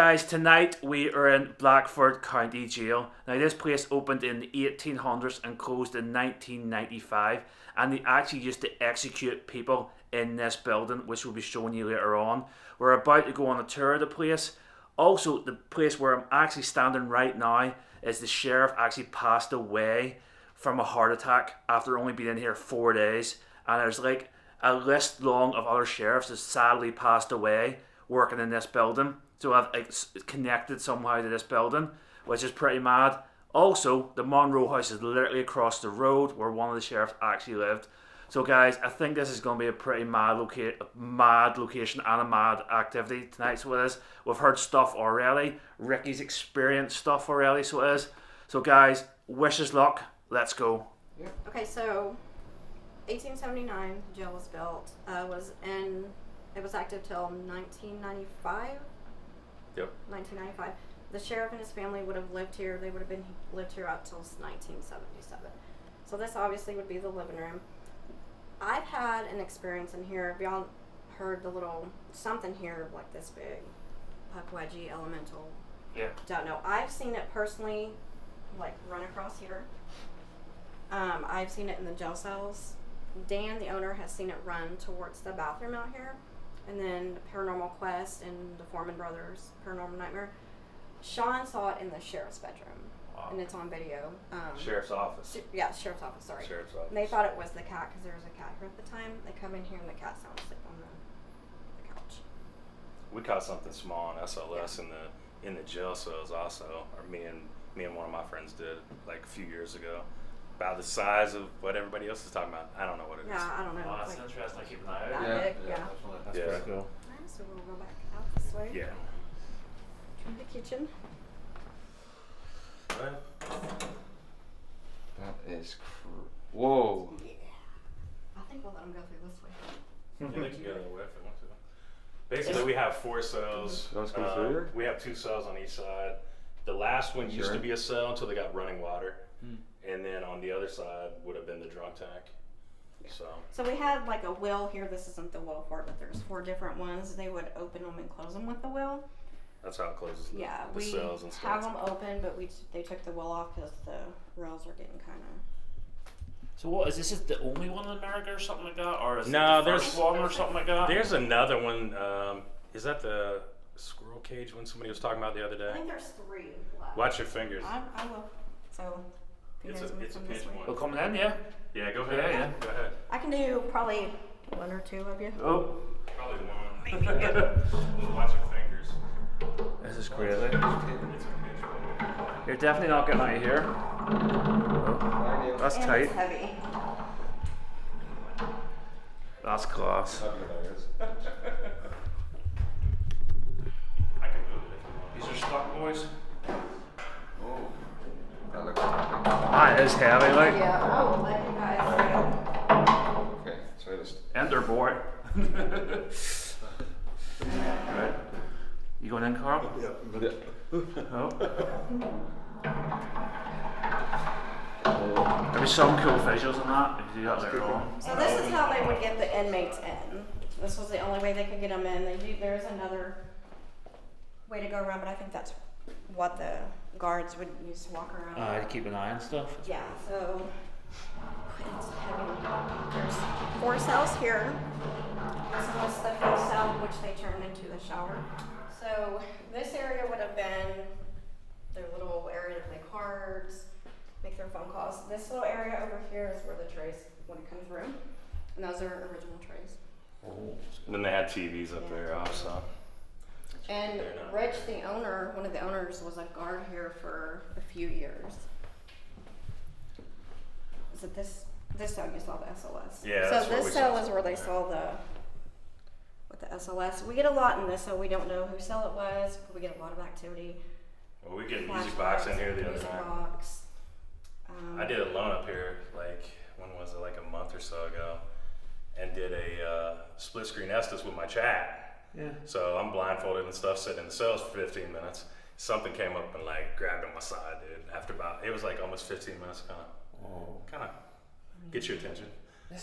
guys, tonight we are in Blackford County Jail. Now this place opened in the 1800s and closed in 1995, and they actually used to execute people in this building, which we'll be showing you later on. We're about to go on a tour of the place. Also, the place where I'm actually standing right now is the sheriff actually passed away from a heart attack after only being in here 4 days, and there's like a list long of other sheriffs that sadly passed away working in this building. So I've connected somehow to this building, which is pretty mad. Also, the Monroe House is literally across the road where one of the sheriffs actually lived. So guys, I think this is going to be a pretty mad location and a mad activity tonight. So it is. We've heard stuff already. Ricky's experienced stuff already, so it is. So guys, wish us luck. Let's go. Okay, so 1879, the jail was built. It was active till 1995. Yep. 1995. The sheriff and his family would have lived here. They would have lived here up till 1977. So this obviously would be the living room. I've had an experience in here. Have y'all heard the little something here like this big? Pukwudgie elemental. Yeah. Don't know. I've seen it personally, like run across here. I've seen it in the jail cells. Dan, the owner, has seen it run towards the bathroom out here. And then Paranormal Quest and the Foreman Brothers, Paranormal Nightmare. Sean saw it in the sheriff's bedroom. Wow. And it's on video. Sheriff's office. Sheriff's office, sorry. Sheriff's office. And they thought it was the cat because there was a cat here at the time. They come in here and the cat's sound asleep on the couch. We caught something small on SLS in the jail cells also. Or me and one of my friends did like a few years ago. About the size of what everybody else is talking about. I don't know what it is. Yeah, I don't know. Oh, that's interesting. I keep an eye out. That big, yeah. Definitely. That's pretty cool. Alright, so we'll go back out this way. Yeah. To the kitchen. Right. That is whoa. Yeah. I think we'll let them go through this way. Yeah, they can go that way if they want to. Basically, we have 4 cells. Let's go through here? We have 2 cells on each side. The last one used to be a cell until they got running water. And then on the other side would have been the drunk tank. So we had like a wheel here. This isn't the wheel for it, but there's 4 different ones. They would open them and close them with the wheel. that's how it closes the We cells and stuff. have them open, but they took the wheel off because the rails were getting kind of. So what is this? Is the only one in America or something like that, or is No, it the first one or something like that? There's another one. Is that the squirrel cage one somebody was talking about the other I day? think there's 3 left. Watch your fingers. I will. So. if you It's guys a move from this pinch way. one. We're coming in, yeah. Yeah, go ahead. Yeah. Go ahead. I can do probably 1 or 2 of you. Oh, Probably one. Watch your fingers. this is crazy. It's a pinch one. You're definitely not getting out of here. Oh, that's And tight. it's heavy. That's class. I can move it if you want. These are stock boys. Oh. That looks like That is heavy, like. Yeah, I will let you guys okay, so just Enter boy. Right. You going in, Carl? yeah. Oh. There'll be some cool visuals in that if you do that later on. So this is how they would get the inmates in. This was the only way they could get them in. There's another way to go around, but I think that's what the guards would use to walk around. To keep an eye on stuff. Yeah, so it's heavy. There's 4 cells here. This was the 5th cell, which they turned into the shower. So this area would have been their little area to play cards, make their phone calls. This little area over here is where the trays would come through. And those are original trays. And then they had TVs up there also. And Rich, the owner, one of the owners, was a guard here for a few years. Is it this cell you saw the SLS? Yeah, that's So what this we cell saw. is where they saw with the SLS. We get a lot in this, so we don't know whose cell it was, but we get a lot of activity. Well, we get a music box in here the other Music night. box. I did a loan up here, like, when was it, like a month or so ago, and did a split screen Estes with my chat. Yeah. So I'm blindfolded and stuff, sitting in the cells for 15 minutes. Something came up and like grabbed on my side, dude. After it was like almost 15 minutes, kind of get your attention.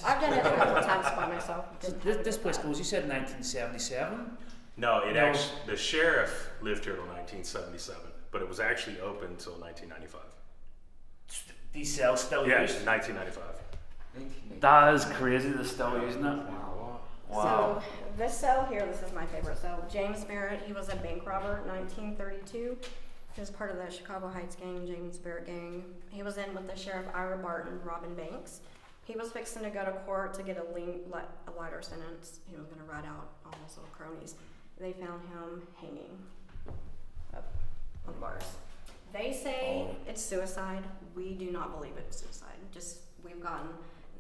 I've done it a couple of times by myself. This place goes, you said 1977? No, No. actually the sheriff lived here till 1977, but it was actually open until 1995. These cells still Yeah, used? 1995. That is crazy, they're still using it. Wow. Wow. So this cell here, this is my favorite cell. James Barrett, he was a bank robber in 1932. He was part of the Chicago Heights gang, James Barrett gang. He was in with the sheriff Ira Barton, robbing banks. He was fixing to go to court to get a lighter sentence. He was going to rat out all his little cronies. They found him hanging up on bars. They say it's suicide. We do not believe it's suicide.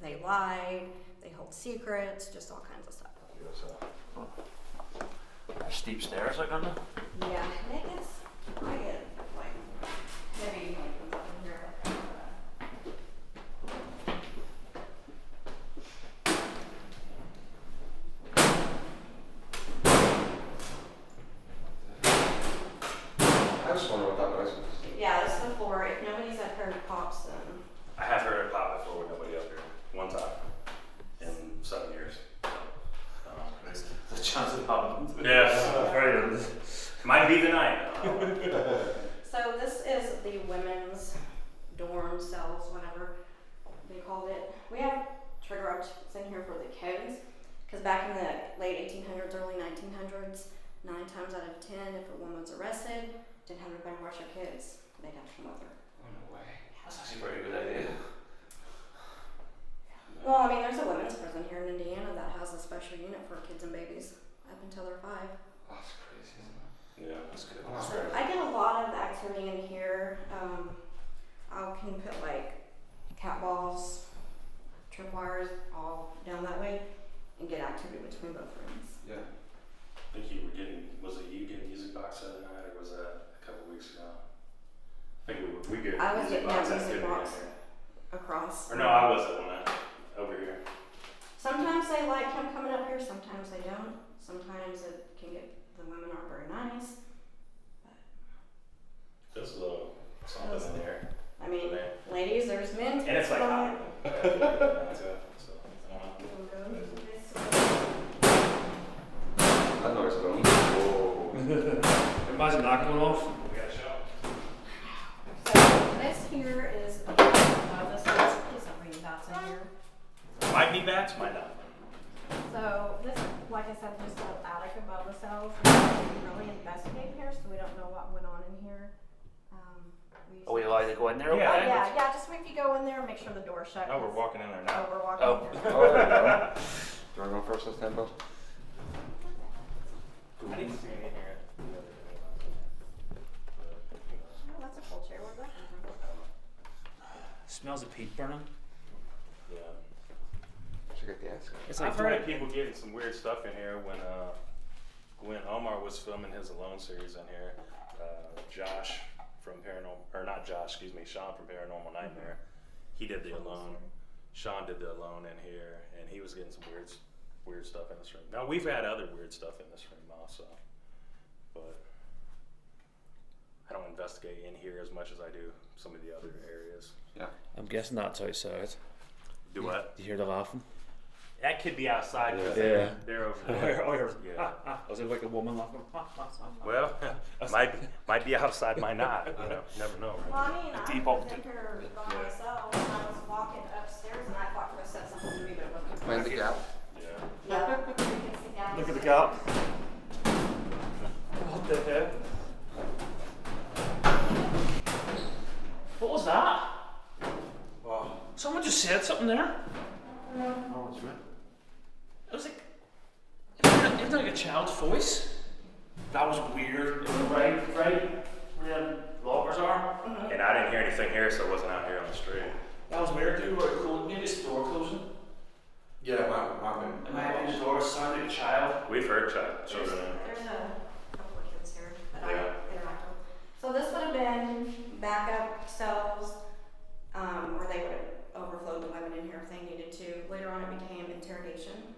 They lied, they hold secrets, just all kinds of stuff. Steep stairs, like, aren't they? Yeah, I get like maybe you can put up in here. I just wonder what that noise was. Yeah, this is the floor. If nobody's up here pops, then I have heard it pop before with nobody up here. One time in 7 years. The chance of happening. Yeah. Very good. Might be the night. so this is the women's dorm cells, whatever they called it. We have trigger objects in here for the kids, because back in the late 1800s, early 1900s, 9 times out of 10, if a woman was arrested, didn't have anybody watch her kids, they'd have to come with her. Oh, no way. That's actually a very good idea. Well, I mean, there's a women's prison here in Indiana that has a special unit for kids and babies up until they're 5. That's crazy, isn't it? Yeah, that's good. Wow. So I get a lot of activity in here. I can put like cat balls, tripwires all down that way, and get activity between both rooms. Yeah. I think you were getting, was it you getting music box the other night, or was that a couple weeks ago? I think we get I was getting that activity music in box here. across. Or no, I was the one that over here. Sometimes they like him coming up here, sometimes they don't. Sometimes it can get, the women aren't very nice. There's a little something in there. I mean, Man. ladies, there's men. And it's like hot. That noise going. Whoa. Imagine that going off. We got a show. So this here is this is please don't bring any bats in here. Might be bats, might not. So this, like I said, just an attic above the cells. We didn't really investigate here, so we don't know what went on in here. Are we allowed to go in there? Okay. Yeah. Yeah, just if you go in there, make sure the door's shut. Oh, we're walking in there now. Oh, we're walking Oh. in there. Oh, there you go. Do you want to go first this time, bud? I didn't see anything here. Oh, that's a full chair. Where'd that come from? Smells of peat burning. Yeah. Should get the ask. It's I've heard of people getting some weird stuff in here when Omar was filming his Alone series in here. Josh from Sean from Paranormal Nightmare. He did the Alone. Sean did the Alone in here, and he was getting some weird stuff in this room. Now we've had other weird stuff in this room also, but I don't investigate in here as much as I do some of the other areas. Yeah. I'm guessing that's outside. Do what? Do you hear the laughing? That could be outside. 'Cause Yeah. They're over there. Yeah. Was it like a woman laughing? Well, might be outside, might not. You know, never know. Well, I mean, I Deep was up in here by myself, and I was walking upstairs, and I thought it said something to me, but it wasn't. Mind the gap. Yeah. Yeah, you can see down. Look at the gap. What the heck? What was that? Wow. Someone just said something there. Oh, it's right. It was like, it was like a child's voice. That was weird. It was right where the lockers are. And I didn't hear anything here, so I wasn't out here on the street. That was weird too. Maybe it's the door closing. Yeah, It might have been the door. It sounded like a child. We've heard children in There's a couple of kids here that Yeah. I interact with. So this would have been backup cells, where they would have overflowed the women in here if they needed to. Later on, it became interrogation.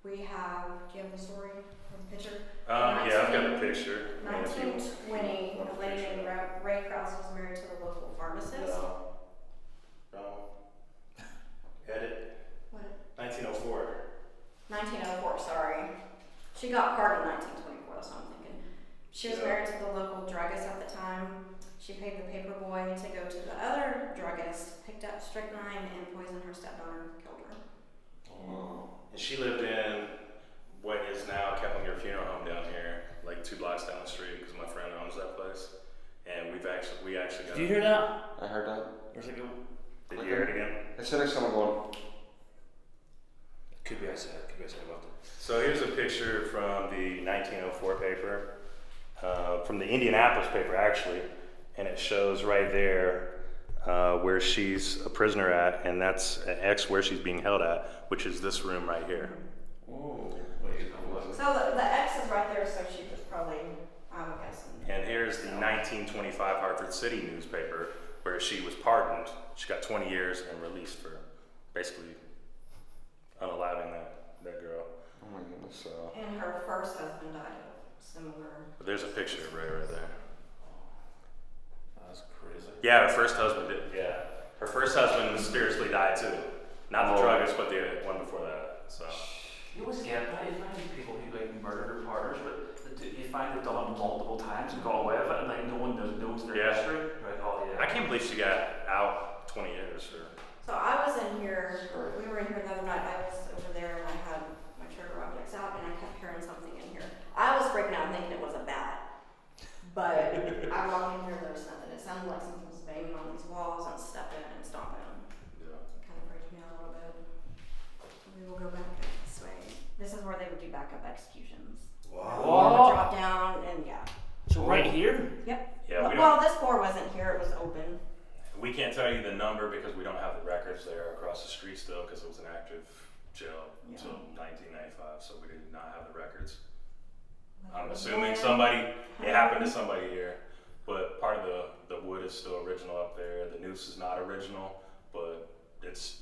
Do you have the story or the picture? Yeah, I've got a picture. 1920, a lady named Ray Krause was married to the local pharmacist. No. Edit. What? 1904. 1904, sorry. She got carded in 1924 She was married to the local druggist at the time. She paid the paper boy to go to the other druggist, picked up strychnine, and poisoned her stepdaughter, killed her. Oh. And she lived in what is now Keplinger Funeral Home down here, like 2 blocks down the street, because my friend owns that place. And we actually got. Did you hear that? I heard that. Where's it go? Did you hear it again? It sounded like someone going. Could be outside. About that. So here's a picture from the 1904 paper, from the Indianapolis paper actually, and it shows right there where she's a prisoner at, and that's an X where she's being held at, which is this room right here. Oh, So the X is right there, so she was probably, I'm guessing. And here's the 1925 Hartford City newspaper where she was pardoned. She got 20 years and released for basically unaliving that girl. Oh my goodness. So. And her first husband died of similar. But there's a picture of Ray right there. That's crazy. Yeah, her first husband did. Yeah, her first husband mysteriously died too. Not the druggist, but the one before that. So. You always get that. You find these people who like murdered their partners, but you find they've done it multiple times and got away with it, and like no one knows their history. Right? Oh yeah. I can't believe she got out 20 years. So I was in here, we were in here the other night, I was over there and I had my trigger objects out and I kept hearing something in here. I was freaking out thinking it was a bat. But I walked in here, there was nothing. It sounded like something was banging on these walls and stepping and stomping. Yeah. It kind of freaked me out a little bit. We will go back this way. This is where they would do backup executions. Wow. Floor would drop down and yeah. So right here. Yep. Yeah. Well, this floor wasn't here, it was open. We can't tell you the number because we don't have the records there across the street still because it was an active jail until 1995, so we did not have the records. I'm assuming it happened to somebody here, but part of the wood is still original up there. The noose is not original, but it's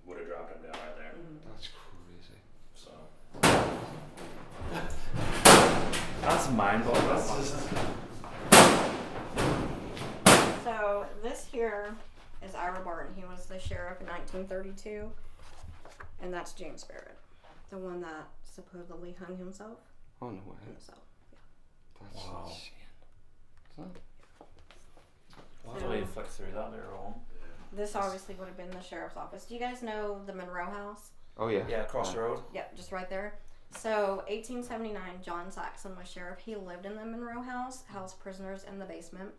would have dropped him down right there. That's crazy. So. That's mind-boggling. So this here is Ira Barton. He was the sheriff in 1932, and that's James Barrett, the one that supposedly hung himself. Oh no way. So, That's Wow. insane. Why do we flick through that later on? this obviously would have been the sheriff's office. Do you guys know the Monroe House? Oh yeah. Yeah, across the road. Yep, just right there. So 1879, John Saxon was sheriff. He lived in the Monroe House, housed prisoners in the basement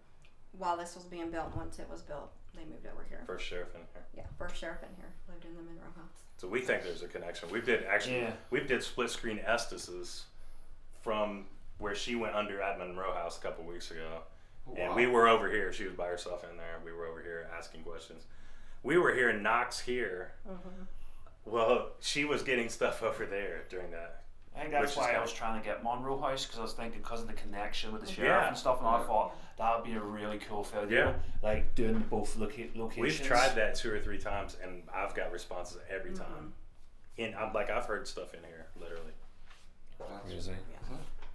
while this was being built. Once it was built, they moved over here. First sheriff in here. Yeah, first sheriff in here lived in the Monroe House. So we think there's a connection. We did split screen Estes from where she went under at Monroe House a couple weeks ago. Wow. And we were over here. She was by herself in there. We were over here asking questions. We were here in Knox here. Mm-hmm. Well, she was getting stuff over there during that. I think that's why I was trying to get Monroe House, because I was thinking because of the connection with the sheriff Yeah. and stuff, and I thought that would be a really cool video. Yeah. Like doing both locations. We've tried that 2 or 3 times, and I've got responses every time. And I've heard stuff in here, literally. That's Crazy.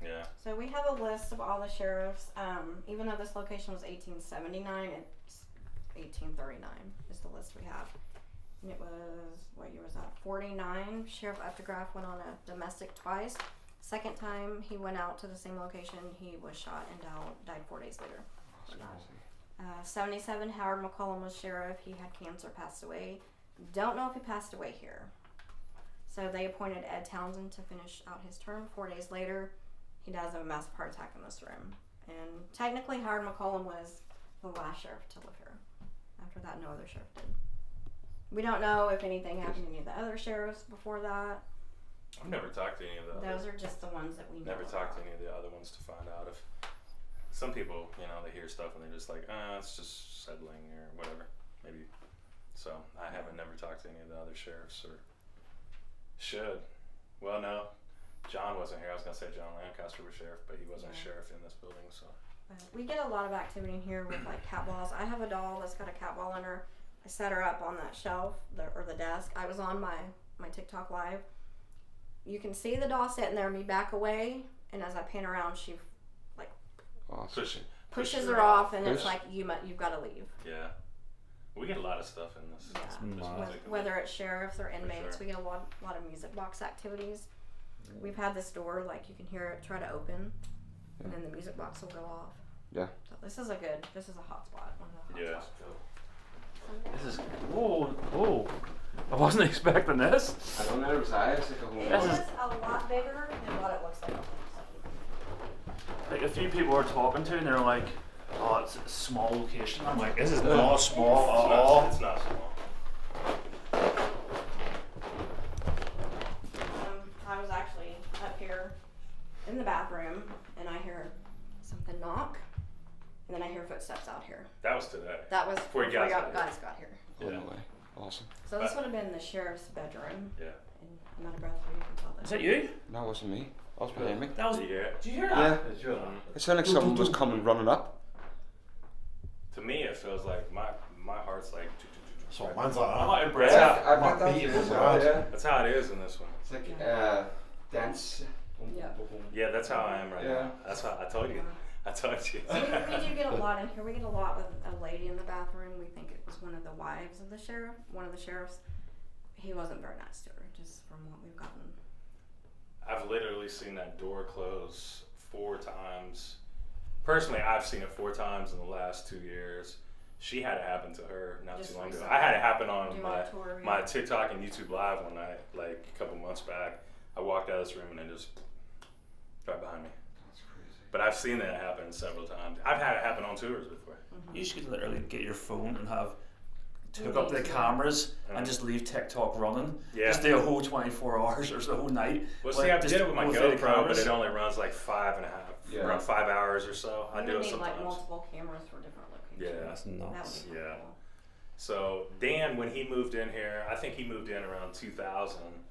Yeah. So we have a list of all the sheriffs. Even though this location was 1879, it's 1839 is the list we have. And it was, what year was that? 49. Sheriff Updegraff went on a domestic twice. Second time he went out to the same location, he was shot and died 4 days later. crazy. 77, Howard McCollum was sheriff. He had cancer, passed away. Don't know if he passed away here. So they appointed Ed Townsend to finish out his term. 4 days later, he dies of a massive heart attack in this room. And technically, Howard McCollum was the last sheriff to live here. After that, no other sheriff did. We don't know if anything happened to any of the other sheriffs before that. I've never talked to any of the Those others. are just the ones that we know. Never talked to any of the other ones to find out if some people, they hear stuff and they're just like, it's just settling or whatever. Maybe. So I haven't never talked to any of the other sheriffs or should. Well, no. John wasn't here. I was going to say John Lancaster was sheriff, but he wasn't a sheriff in this building, so. We get a lot of activity in here with like cat balls. I have a doll that's got a cat ball in her. I set her up on that shelf or the desk. I was on my TikTok live. You can see the doll sitting there, me back away, and as I pan around, she like pushes her off, and it's like you've got to leave. Yeah, we get a lot of stuff in this. Yeah. Whether it's sheriffs or inmates, we get a lot of music box activities. We've had this door, like you can hear it try to open, and then the music box will go off. Yeah. So this is a hot spot. One of the hot Yeah. spots. This is whoa. I wasn't expecting this. I don't know, it was eyes like a whole This This is a lot bigger than what it looks like. Like a few people we're talking to, and they're like, "Oh, it's a small location." I'm like, "This is not small at all." It's not small. I was actually up here in the bathroom, and I hear something knock, and then I hear footsteps out here. That was today. That was Before before you guys guys got here. got here. on the way. Awesome. So this would have been the sheriff's bedroom, Yeah. and I'm out of breath so you can tell Is that. that you? No, it wasn't me. I was behind me. That was. Did you hear it? Did you hear Yeah. that? It sounded like someone was coming running up. To me, it feels like my heart's like. So mine's like I'm that. out of breath. Yeah. I've My got that beat too, was so, loud. yeah. That's how it is in this one. It's like dance. Yeah. Yeah, that's how I am right Yeah. now. That's how I told you. I told you. We do get a lot in here. We get a lot with a lady in the bathroom. We think it was one of the wives of the sheriff, one of the sheriffs. He wasn't very nice to her, just from what we've gotten. I've literally seen that door close 4 times. Personally, I've seen it 4 times in the last 2 years. She had it happen to her not Just too long ago. recently. I had it happen Do on you want a tour? my TikTok and YouTube live one night, like a couple months back. I walked out of this room and it just right behind me. That's crazy. But I've seen that happen several times. I've had it happen on tours before. You should literally get your phone and have hook up the cameras and just leave TikTok running. Yeah. Just do a whole 24 hours or the whole night. Well, Like, see, I just did it with my go through the GoPro, but cameras. it only runs like 5.5, Yeah. around 5 hours or so. I We do would it need sometimes. like multiple cameras for different locations. Yeah. That's That nuts. would be Yeah. cool. So Dan, when he moved in here, I think he moved in around 2000.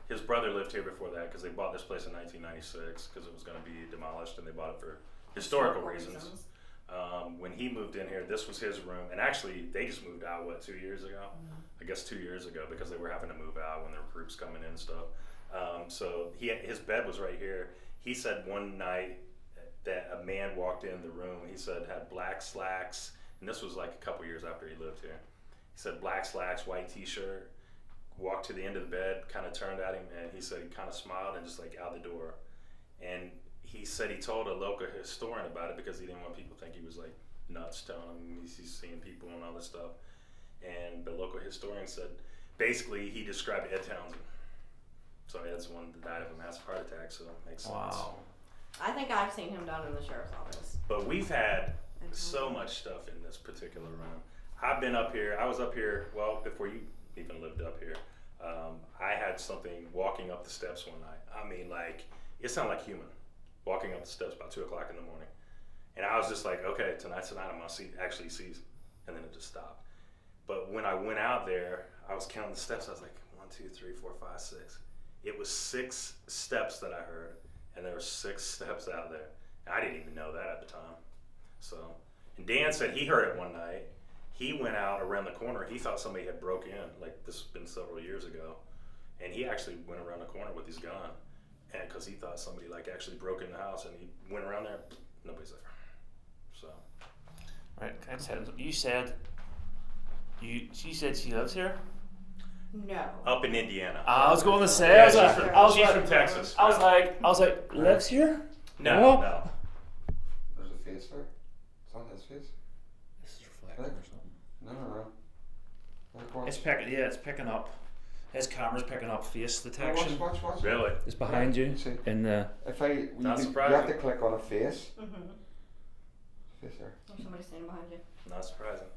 His brother lived here before that because they bought this place in 1996 because it was going to be demolished, and they bought it for historical reasons. When he moved in here, this was his room, and actually they just moved out 2 years ago? I guess 2 years ago, because they were having to move out when there were groups coming in and stuff. So his bed was right here. He said one night that a man walked in the room. He said had black slacks, and this was like a couple years after he lived here. He said black slacks, white t-shirt, walked to the end of the bed, kind of turned at him, and he said he kind of smiled and just like out the door. And he said he told a local historian about it because he didn't want people to think he was like nuts, telling him he's seeing people and all this stuff. And the local historian said basically he described Ed Townsend. So Ed's the one that died of a massive heart attack, so it makes sense. Wow. I think I've seen him down in the sheriff's office. But we've had so much stuff in this particular room. I've been up here, I was up here, well, before you even lived up here. I had something walking up the steps one night. I mean, like, it sounded like human, walking up the steps about 2 o'clock in the morning. And I was just like, okay, tonight's the night I'm gonna actually see, and then it just stopped. But when I went out there, I was counting the steps, I was like, 1, 2, 3, 4, 5, 6. It was 6 steps that I heard, and there were 6 steps out there. And I didn't even know that at the time. So, and Dan said he heard it one night. He went out around the corner. He thought somebody had broke in, like this has been several years ago. And he actually went around the corner with his gun, and because he thought somebody like actually broke in the house, and he went around there, nobody's there. So. Right, can I tell you? You said she said she lives here. No. Up in Indiana. I was going to say. Yeah, I was she's like, from Texas. I was like, lives here? No. There's a face there. It's not his face. This is reflecting or something. No. Like, watch. It's picking up. His camera's picking up face detection. Watch. Really? It's behind you See. in the. If you Not have surprising. to click on a face. Mm-hmm. Face there. There's somebody standing behind you. Not surprising.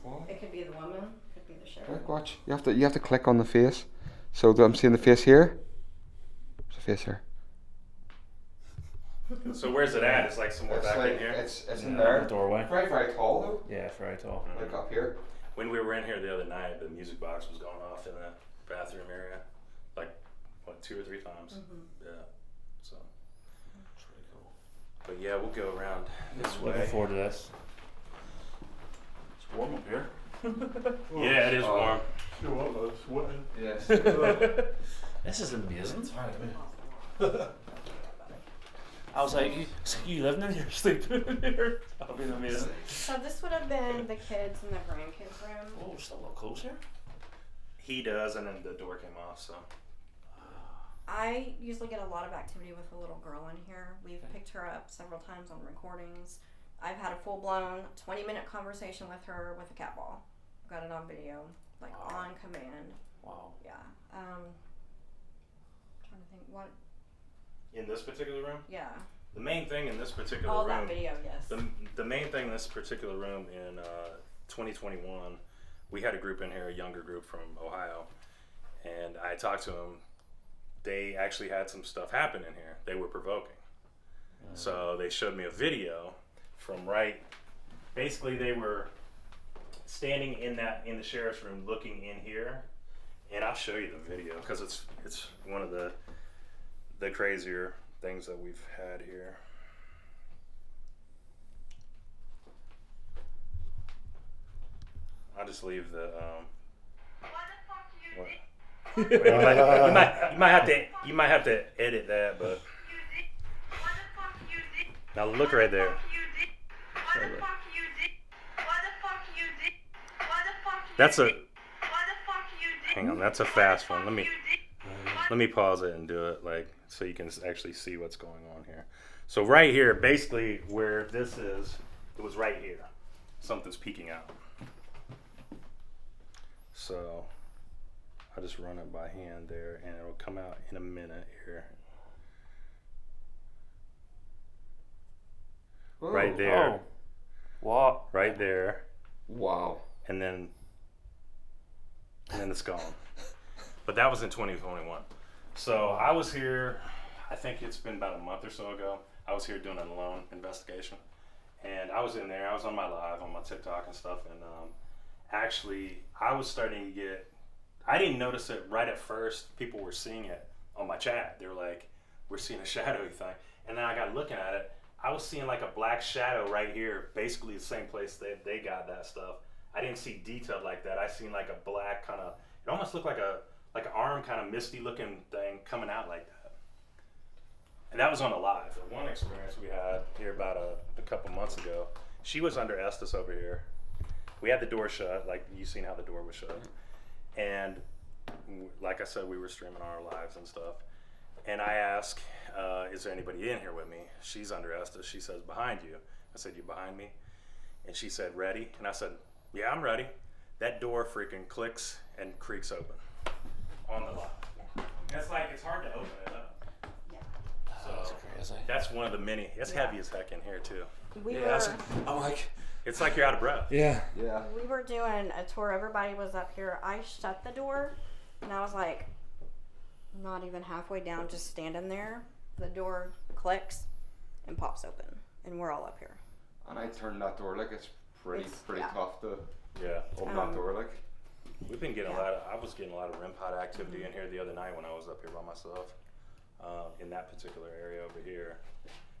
What? It could be the woman, could be the sheriff. Look, watch. You have to click on the face. So I'm seeing the face here. There's a face here. So where's it at? It's like somewhere back in here. It's in in there. the doorway. Very, very tall though. Yeah, very tall. Like up here. When we were in here the other night, the music box was going off in the bathroom area, like 2 or 3 times. Mm-hmm. Yeah. So. That's really cool. But yeah, we'll go around this Looking way. forward to this. It's warm up here. Yeah, it is warm. Sure, I was sweating. Yes. This is amazing. Tired, man. I was like, you living in here, sleeping in here? That'll be amazing. So this would have been the kids and the grandkids' room. Oh, we're still a little closer. He does, and then the door came off. So. I usually get a lot of activity with a little girl in here. We've picked her up several times on recordings. I've had a full-blown 20-minute conversation with her with a cat ball. Got it on video, like on command. Wow. Yeah. Trying to think what. In this particular room? Yeah. The main thing in this particular All room. that video, yes. The main thing in this particular room in 2021, we had a group in here, a younger group from Ohio, and I talked to them. They actually had some stuff happen in here. They were provoking. So they showed me a video from basically they were standing in the sheriff's room looking in here, and I'll show you the video because it's one of the crazier things that we've had here. I'll just leave the what? you might have to edit that, but now look right there. That's a hang on, that's a fast one. Let me pause it and do it like so you can actually see what's going on here. So right here, basically where this is, it was right here. Something's peeking out. So I'll just run it by hand there and it'll come out in a minute here. Whoa. Right there. Oh. What? Right there. Wow. And then it's gone. But that was in 2021. So I was here, I think it's been about a month or so ago. I was here doing a loan investigation. And I was in there, I was on my live, on my TikTok and stuff. And actually, I was starting to get, I didn't notice it right at first. People were seeing it on my chat. They were like, we're seeing a shadowy thing. And then I got looking at it. I was seeing like a black shadow right here, basically the same place they got that stuff. I didn't see detailed like that. I seen like a black kind of, it almost looked like an arm kind of misty looking thing coming out like that. And that was on a live. The one experience we had here about a couple months ago, she was under Estes over here. We had the door shut, like you seen how the door was shut. And like I said, we were streaming our lives and stuff. And I asked, is there anybody in here with me? She's under Estes. She says, behind you. I said, you behind me? And she said, ready? And I said, yeah, I'm ready. That door freaking clicks and creaks open on the lock. And it's like, it's hard to open it up. Yeah. So That's crazy. that's one of the many. It's heavy as heck in here too. We I'm like, It's like you're out of breath. yeah. Yeah. we were doing a tour. Everybody was up here. I shut the door, and I was like, not even halfway down, just standing there. The door clicks and pops open, and we're all up here. And I turned that door like it's pretty yeah. tough to Yeah. open that door like. We've been getting I was getting a lot of REM pod activity in here the other night when I was up here by myself. In that particular area over here,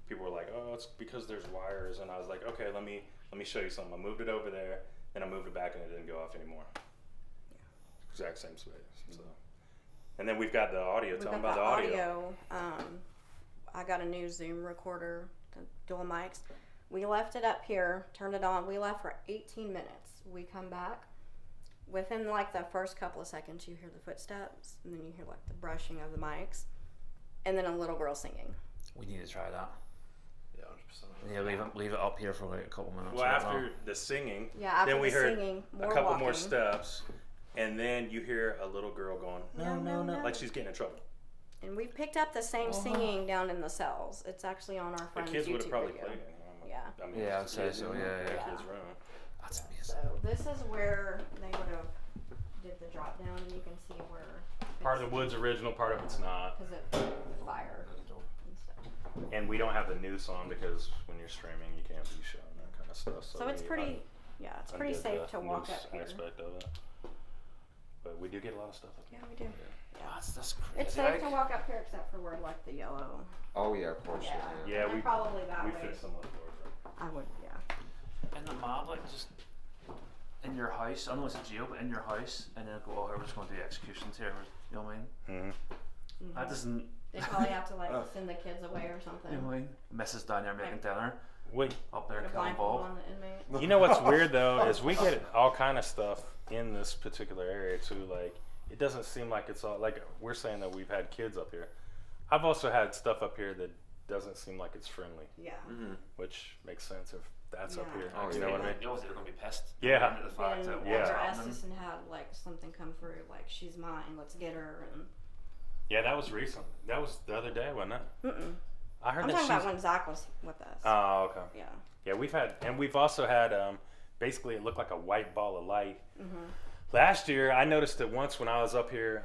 people were like, "Oh, it's because there's wires," and I was like, "Okay, let me show you something." I moved it over there, then I moved it back, and it didn't go off anymore. Exact same space. So, and then we've got the audio. Tell them about the audio. I got a new Zoom recorder, dual mics. We left it up here, turned it on. We left for 18 minutes. We come back. Within like the first couple of seconds, you hear the footsteps, and then you hear like the brushing of the mics, and then a little girl singing. We need to try that. Yeah, 100%. Yeah, leave it up here for like a couple minutes. Well, after the singing, Yeah, after then we the heard singing, a more couple walking. more steps, and then you hear a little girl going, No, no, no. like she's getting in trouble. And we picked up the same singing down in the cells. It's actually on our The friend's kids would have YouTube probably video. played it. Yeah. I mean, Yeah, I'd it's say kids so, in yeah. the kids' room. That's amazing. So this is where they would have did the drop down, and you can see where Part of the Woods original, part of it's not. because it fire and stuff. And we don't have the noose on because when you're streaming, you can't be showing that kind of stuff. So it's we pretty, yeah, it's pretty undid safe the to walk noose up here. aspect of it. But we do get a lot of stuff up Yeah, here. we do. Yeah. That's crazy. It's safe to walk up here except for where like the yellow. Oh yeah, of course. Yeah. Yeah, And we probably that we way. fixed some of the doors up. I would, yeah. In the mob, like just in your house. I know it's a jail, but in your house, and then go, oh, we're just going to do executions here. You know what I mean? Mm-hmm. That doesn't. They probably have to like send the kids away or something. You know what I mean? Mrs. down there making dinner. Wait, Up there, Put a killing blindfold Bob. on the inmate. you know what's weird though is we get all kind of stuff in this particular area too. Like it doesn't seem like it's all like we're saying that we've had kids up here. I've also had stuff up here that doesn't seem like it's friendly, Yeah. which makes sense if that's up Yeah. here. Oh, You know what I mean? You always they're going to be pissed. Yeah. Into the fact that Yeah. After what's Estes and had like something come through, like she's mine, let's get her, and Yeah, that was recent. That was the other day, wasn't it? I heard I'm that talking she's. about when Zach was with us. Oh, okay. Yeah. Yeah, we've also had, basically it looked like a white ball of light. Last year, I noticed it once when I was up here.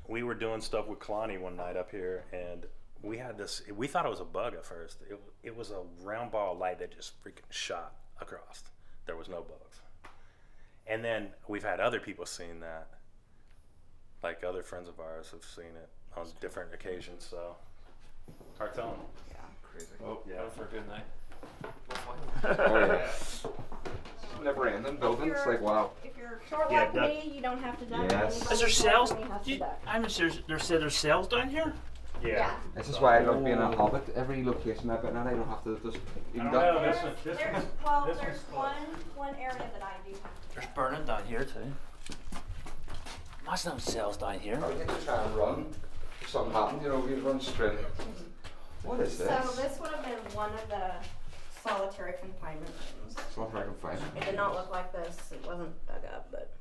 We were doing stuff with Kalani one night up here, and we had this. We thought it was a bug at first. It was a round ball of light that just freaking shot across. There was no bugs. And then we've had other people seeing that. Like other friends of ours have seen it on different occasions. So, hard telling. Yeah. Crazy. Oh, Yeah. for a good night. Oh, yeah. Never ending buildings, like wow. If you're short Yeah, like duck. me, you don't have to duck. Yes. Anybody Is there short cells? like me has to duck. I'm serious. There's cells down here. Yeah. This is why I love being a hobbit. Every location I've been at, I don't have to just. I don't duck. know. There's, This there's, one's- well, this there's one's one area that I do have to There's duck. burning down here too. Imagine them cells down here. I would think to try and run. If something happened, you know, we'd run straight. What is this? So this would have been one of the solitary confinement rooms. It's not very confined. It did not look like this. It wasn't dug up, but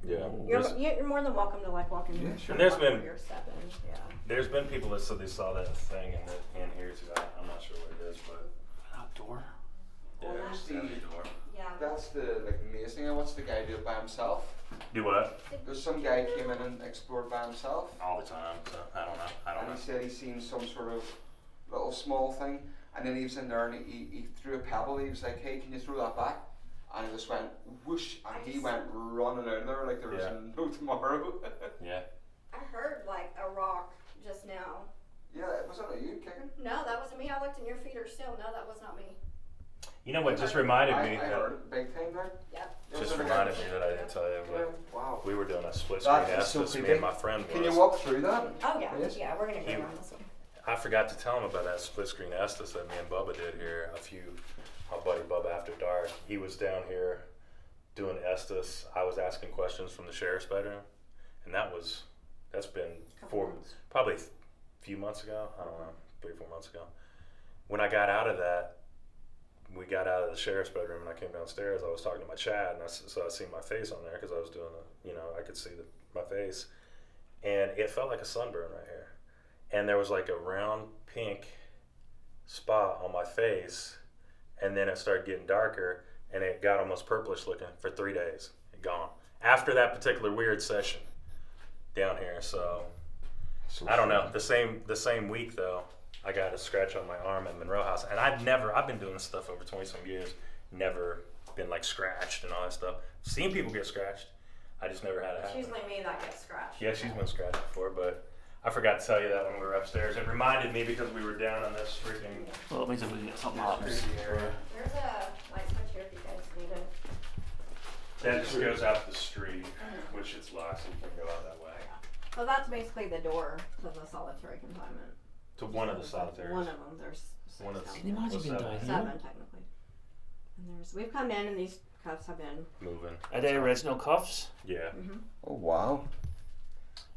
Yeah. you're more than welcome to like walk in. Yeah, sure. And there's walk where been- you're stepping. Yeah. There's been people that said they saw that thing in here too. I'm not sure what it is, but Outdoor. yeah, that's it's the- door. Yeah. That's the like amazing thing. What's the guy do it by himself? Do what? There's some guy came in and explored by himself, All the time. So I don't know. I don't and know. he said he seen some sort of little small thing, and then he was in there and he threw a pebble. He was like, "Hey, can you throw that back?" And it just went whoosh, and he went running out of there like there was Yeah. no tomorrow. Yeah. I heard like a rock just now. Yeah, was that you kicking? No, that wasn't me. I looked and your feet are still. No, that was not me. You know what just reminded I me? heard it big time there. Yep. Just reminded me that I didn't tell you. Yeah, But wow. we were doing a split screen That is so Estes, me creepy. and my friend was. Can you walk through that? Oh yeah. Yes. Yeah, we're gonna go You- around this way. I forgot to tell him about that split screen Estes that me and Bubba did here. My buddy Bubba After Dark. He was down here doing Estes. I was asking questions from the sheriff's bedroom, and that's been probably a few months ago. I don't know, 3-4 months ago. When I got out of that, we got out of the sheriff's bedroom and I came downstairs. I was talking to my Chad, and so I seen my face on there because I was doing I could see my face, and it felt like a sunburn right here, and there was like a round pink spot on my face, and then it started getting darker, and it got almost purplish looking for 3 days. It gone after that particular weird session down here. So I don't know. The same week though, I got a scratch on my arm at Monroe House, and I've been doing this stuff over 20 some years, never been like scratched and all that stuff. Seen people get scratched, I just never had it It's happen. usually me that gets scratched. Yeah, she's been scratched before, but I forgot to tell you that when we were upstairs. It reminded me because we were down on this freaking Well, it means that we get something happens. crazy area. There's a light switch here if you guys need it. That just goes out the street, which it's locked, so you can go out that way. So that's basically the door to the solitary confinement. To one of the solitaries. One of them. There's six One of down the- Can you there. imagine being down here? 7 technically. And we've come in and these cuffs have been. Moving. Are they original cuffs? Yeah. Oh wow.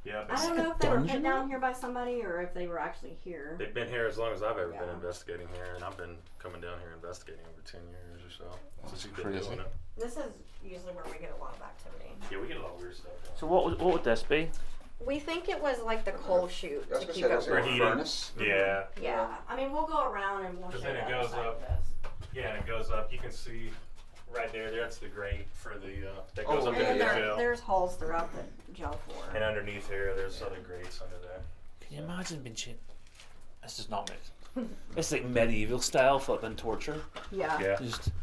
Yeah, I don't know if they were put down here by somebody or if they were actually here. they've been here as long as I've ever been Yeah. investigating here, and I've been coming down here investigating over 10 years or so since you've been crazy. doing it. This is usually where we get a lot of activity. Yeah, we get a lot of weird stuff. So what would this be? We think it was like the coal chute I was to gonna keep say that's it For like a warm. heating. furnace. Yeah. Yeah, I mean we'll go around and we'll show Because you then it the other goes side up. of this. Yeah, and it goes up. You can see right there. That's the grate for the that goes Oh, up And into then the jail. there's holes throughout the jail floor. And underneath here, there's other grates under there. Can you imagine being This is not me. It's like medieval style flipping torture. Yeah. Yeah.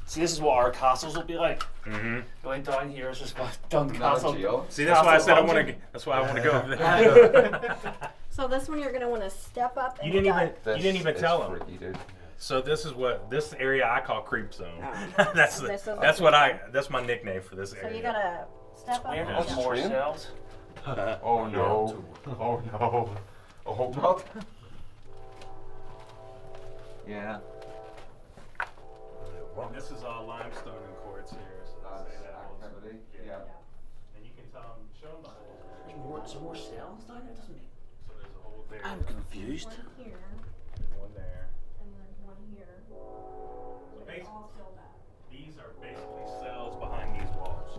See, this is what our castles will be like. Mm-hmm. Going down here is just like done Not a castle. jail. See, that's why I said I want to. That's why I want to go over there. So this one you're gonna want to step up and You didn't even. duck. You didn't even This tell is them. freaky, dude. So this area I call creep zone. Oh. that's This is that's what that's my nickname for this So area. you gotta step up Where and are duck. more Stream? cells? Oh no. Oh no. I hope not. Yeah. And this is all limestone and quartz here. So That's say that holds- activity. Yeah. And you can Show them the hole. There's more cells down there, doesn't it? So there's a hole there. I'm confused. One here, There's one there. and then one here. But it's all filled up. These are basically cells behind these walls.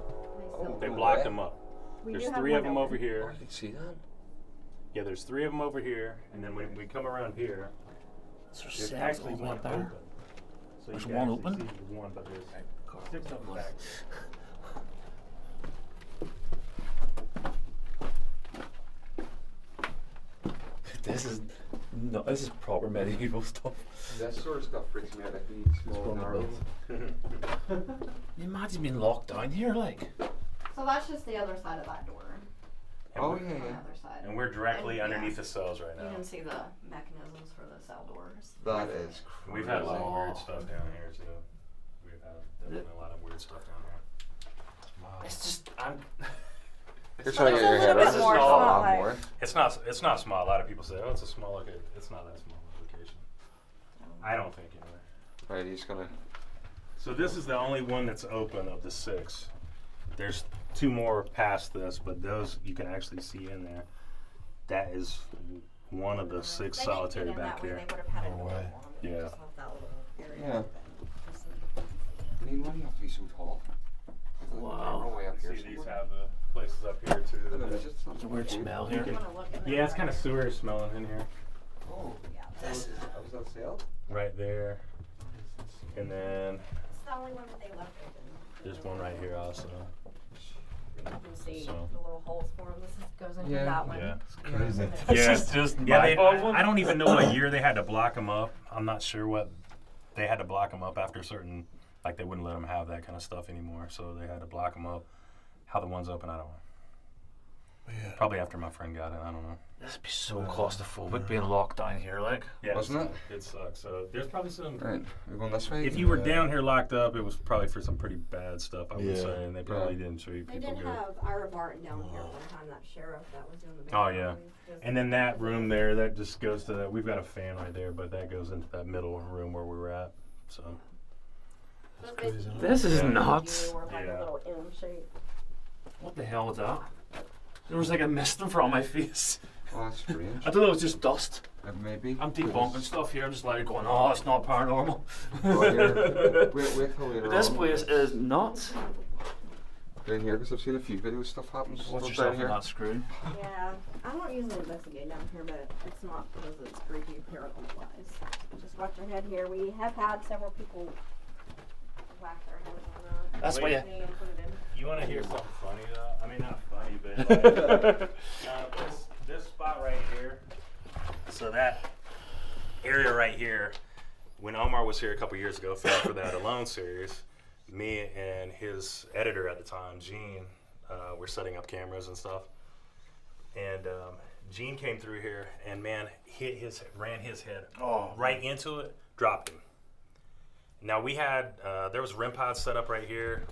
Oh, They no blocked way. them up. We There's do have 3 of one them open. over here. I can see that. Yeah, there's 3 of them over here, and then when we come around here, There's there's cells actually all one up there. open. So There's you can one actually open? see one, but there's 6 of them back This is proper medieval stuff. This sort of stuff freaks me out. Like we need small one narrow. there. Can you imagine being locked down here, like? So that's just the other side of that door. Oh On the yeah. other side. And we're directly And, yeah. underneath the cells right You now. can see the mechanisms for the cell doors. That is crazy. We've had a lot of weird Oh. stuff down here too. We've had definitely a lot of weird stuff down here. It's just, I'm. You're trying to get your It's a head little around bit this more a small, lot like- more. It's not small. A lot of people say, oh, it's a small location. It's not that small of a location. I don't think anyway. Right, he's gonna. So this is the only one that's open of the 6. There's 2 more past this, but those you can actually see in there. That is one of the 6 They didn't solitary get in back that way, here. They would have had a No door way. for them. They Yeah. just left that little area Yeah. open. I mean, why do you have to be so tall? Wow. No way up here. See, these have places up here too. I don't know, it's just There's a weird smell You here. wanna look in there? Yeah, it's kind of sewer smelling in here. Oh, Yeah. This is. was that sale? Right there. And then It's the only one that they left open. there's one right here also. You can see So- the little holes for them. This goes into Yeah. that one. Yeah. Crazy. This Yeah. is just Yeah, mind-boggling. I don't even know what year they had to block them up. I'm not sure what they had to block them up after certain, like they wouldn't let them have that kind of stuff anymore. So they had to block them up. How the one's open, I don't know. Yeah. Probably after my friend got it, I don't know. This would be so claustrophobic being locked down here, like. Yeah, Wasn't it sucks. So there's probably some. Right, we're going this way. If you were down here locked up, it was probably for some pretty bad stuff, I would Yeah. say, and they probably Yeah. didn't treat They people did good. have Ira Barton down here one time, that sheriff that was doing the big Oh, yeah. noise, just- And then that room there, that just goes to that. We've got a fan right there, but that goes into that middle room where we were at. So Those crazy, big isn't it? This is Yeah. nuts. were like Yeah. a little M shape. What the hell was that? There was like a mist in front of my face. Oh, that's strange. I thought it was just dust. Maybe. I'm debunking stuff here. I'm just like going, oh, it's not paranormal. Oh, here. Wait till later This on. place is nuts. Down here, because I've seen a few videos, stuff happens. Watch stuff yourself down in here. that screw. Yeah, I don't usually investigate down here, but it's not because it's creepy paranormal wise. Just watch your head here. We have had several people whack their heads on that. That's why you. They included. you want to hear something funny though? I mean, not funny, but like, this spot right here. So that area right here, when Omar was here a couple years ago, filmed for that Alone series, me and his editor at the time, Gene, were setting up cameras and stuff. And Gene came through here and man, ran his head right into it, dropped him. Now we had there was REM pods set up right here.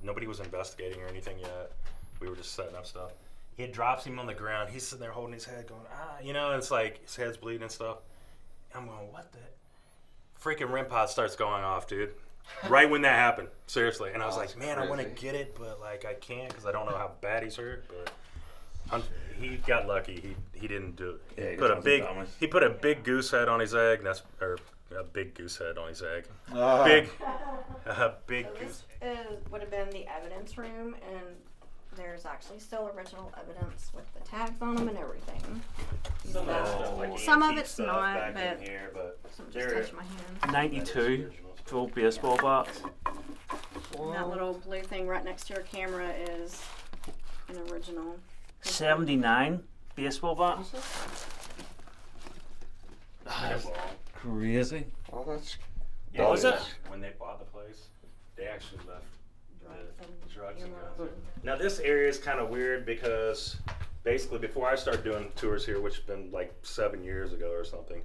Nobody was investigating or anything yet. We were just setting up stuff. It drops him on the ground. He's sitting there holding his head, going it's like his head's bleeding and stuff. I'm going, what the? Freaking REM pod starts going off, dude. Right when that happened, seriously. And I was That's like, man, I want to crazy. get it, but like I can't because I don't know how bad he's hurt. But he got lucky. He didn't do it. Yeah, he He put a got big damage. he put a big goose head on his egg. Or a big goose head on his egg. Ah. Big So goose. this would have been the evidence room, and there's actually still original evidence with the tags on them and everything. Some of, stuff, like Some of antique it's stuff not, back in but here, but some just there- touched my hand. 92 full baseball bats. And that little blue thing right next to your camera is an original. 79 baseball bats. That's crazy. Oh, that's. Yeah, Was it? When they bought the place, they actually left Drugs the drugs and earmuffs guns. Now this area is kind of weird because basically before I started doing tours here, which has been like 7 years ago or something,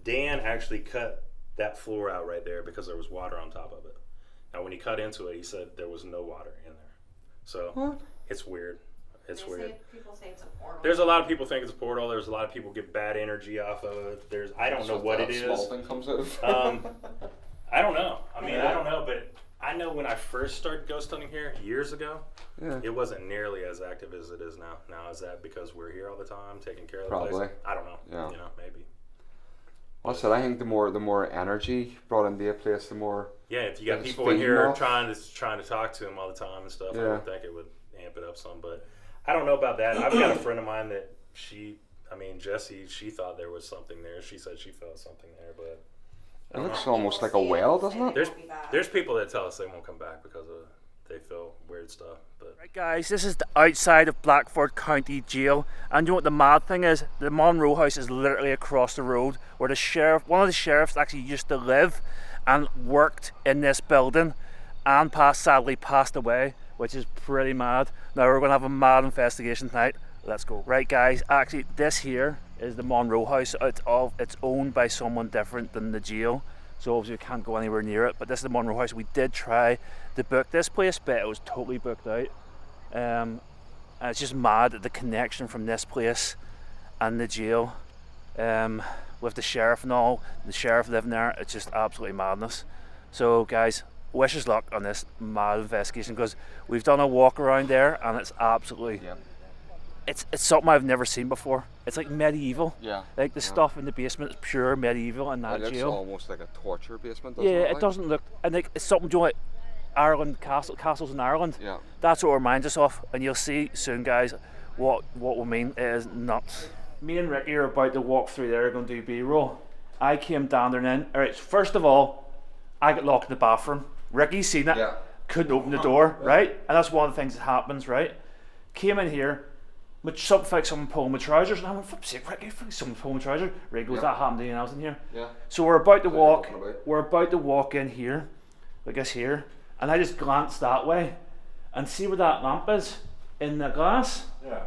Dan actually cut that floor out right there because there was water on top of it. Now when he cut into it, he said there was no water in there. So it's weird. It's weird. People say it's a portal. There's a lot of people think it's a portal. There's a lot of people get bad energy off of it. I don't know what it Small is. thing comes out of. I don't know. I mean, I don't know, but I know when I first started ghost hunting here years ago, Yeah. it wasn't nearly as active as it is now. Now, is that because we're here all the time, taking care of the Probably. place? I don't know. Yeah. You know, maybe. Well, I said, I think the more energy brought into a place, the more. Yeah, if you got It's people in feeding here off. trying to talk to them all the time and stuff, I Yeah. would think it would amp it up some. But I don't know about that. I've got a friend of mine that Jessie, she thought there was something there. She said she felt something there, but It looks almost like a well, doesn't it? there's people that tell us they won't come back because they feel weird stuff. But Right, guys, this is the outside of Blackford County Jail, and you know what the mad thing is? The Monroe House is literally across the road where one of the sheriffs actually used to live and worked in this building, and sadly passed away, which is pretty mad. Now we're going to have a mad investigation tonight. Let's go. Right, guys, actually this here is the Monroe House. It's owned by someone different than the jail, so obviously we can't go anywhere near it. But this is the Monroe House. We did try to book this place, but it was totally booked out. And it's just mad at the connection from this place and the jail, with the sheriff and all. The sheriff living there. It's just absolutely madness. So guys, wish us luck on this mad investigation, because we've done a walk around there and it's absolutely. Yeah. It's something I've never seen before. It's like medieval. Yeah. Like the stuff in the basement is pure medieval in that It looks jail. almost like a torture basement, doesn't Yeah, it? it like? doesn't look, and like it's something, you know, like Ireland castles in Ireland. Yeah. That's what it reminds us of, and you'll see soon, guys, what we mean. It is nuts. Me and Ricky are about to walk through there, going to do B-roll. I came down there and then, alright, first of all, I got locked in the bathroom. Ricky's seen it, Yeah. couldn't open the door, right? And that's one of the things that happens, right? Came in here, something like someone pulling my trousers, and I went, flip sake, Ricky, someone pulling my trousers. Ricky goes, Yeah. that happened to you when I was in here. Yeah. So we're about to So you're walk. walking about. We're about to walk in here, like this here, and I just glanced that way, and see where that lamp is in the glass. Yeah.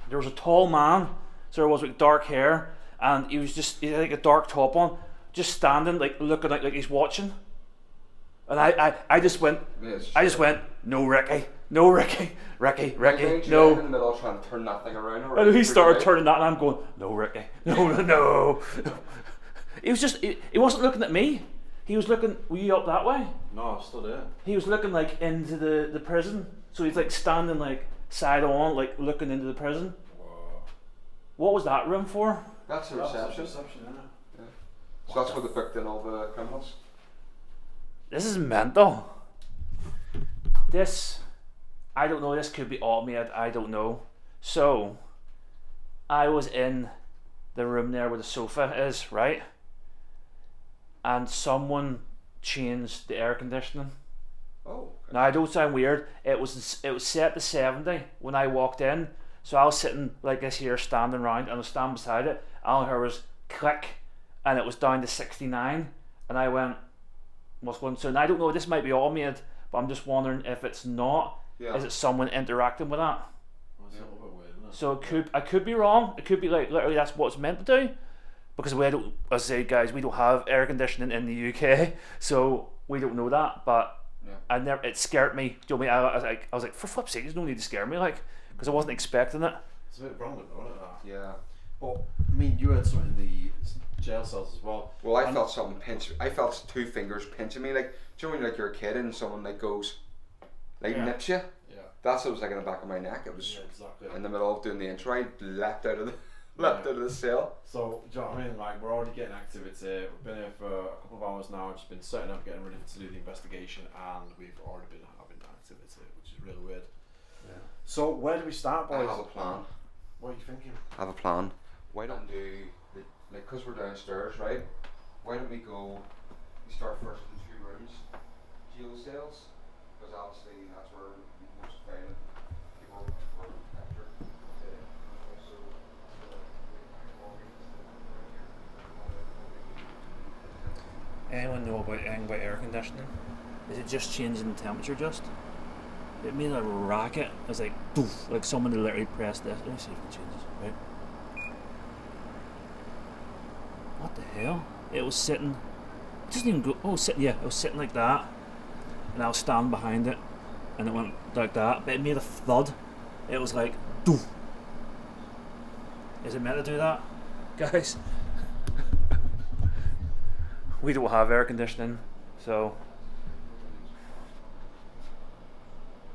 There was a tall man, so there was with dark hair, and he had like a dark top on, just standing, like looking like he's watching. And I just went, no, Ricky, no, Ricky, Ricky, You're in no. the middle trying to turn that thing around. And already, he started freaking out. turning that, and I'm going, no, Ricky, no. He was just, he wasn't looking at me. He was looking, were you up that way? No, I'm still there. He was looking like into the prison. So he's like standing like side on, like looking into the prison. Whoa. What was that room for? That's the reception. So that's where they booked in all the criminals. This is mental. This, I don't know, this could be automated, I don't know. So, I was in the room there where the sofa is, right? And someone changed the air conditioning. Oh. Okay. Now, I don't sound weird. It was set to 70 when I walked in. So I was sitting like this here, standing around, and I was standing beside it. All I heard was click, and it was down to 69. And I went, what's going on? So I don't know, this might be automated, but I'm just wondering if it's not. Yeah. Is it someone interacting with that? Well, it's a little bit weird, isn't it? So I could be wrong. It could be like literally that's what it's meant to do. Because we don't, as I say, guys, we don't have air conditioning in the UK, so we don't know that. But Yeah. it scared me. Do you know what I mean? I was like, for flip's sake, there's no need to scare me, like, because I wasn't expecting it. It's a bit random, though, isn't it? That? Yeah. But I mean, you heard something in the jail cells as well. Well, I felt something pinch. I felt two fingers pinching me. Like, do you know when you're a kid and someone like goes, like Yeah. nips you? Yeah. That's what it was like in the back of my neck. It was Yeah, exactly. in the middle of doing the intro. I leapt out of the cell. So, do you know what I mean? Like, we're already getting activity. We've been here for a couple of hours now, just been setting up, getting ready to do the investigation, and we've already been having activity, which is really weird. Yeah. So, where do we start, I boys? have a plan. What are you thinking? I have a plan. Why don't we do like because we're downstairs, right? Why don't we go? We start first in 2 rooms, jail cells, because obviously that's where most violent people were captured. Also, Anyone know about anything about air conditioning? Is it just changing the temperature just? It made a racket. It was like, doof, like someone literally pressed this. Let me see if it changes, right? What the hell? It was sitting, it doesn't even go, oh, sitting, yeah, it was sitting like that. And I was standing behind it, and it went like that, but it made a thud. It was like, doof. Is it meant to do that? Guys? We don't have air conditioning, so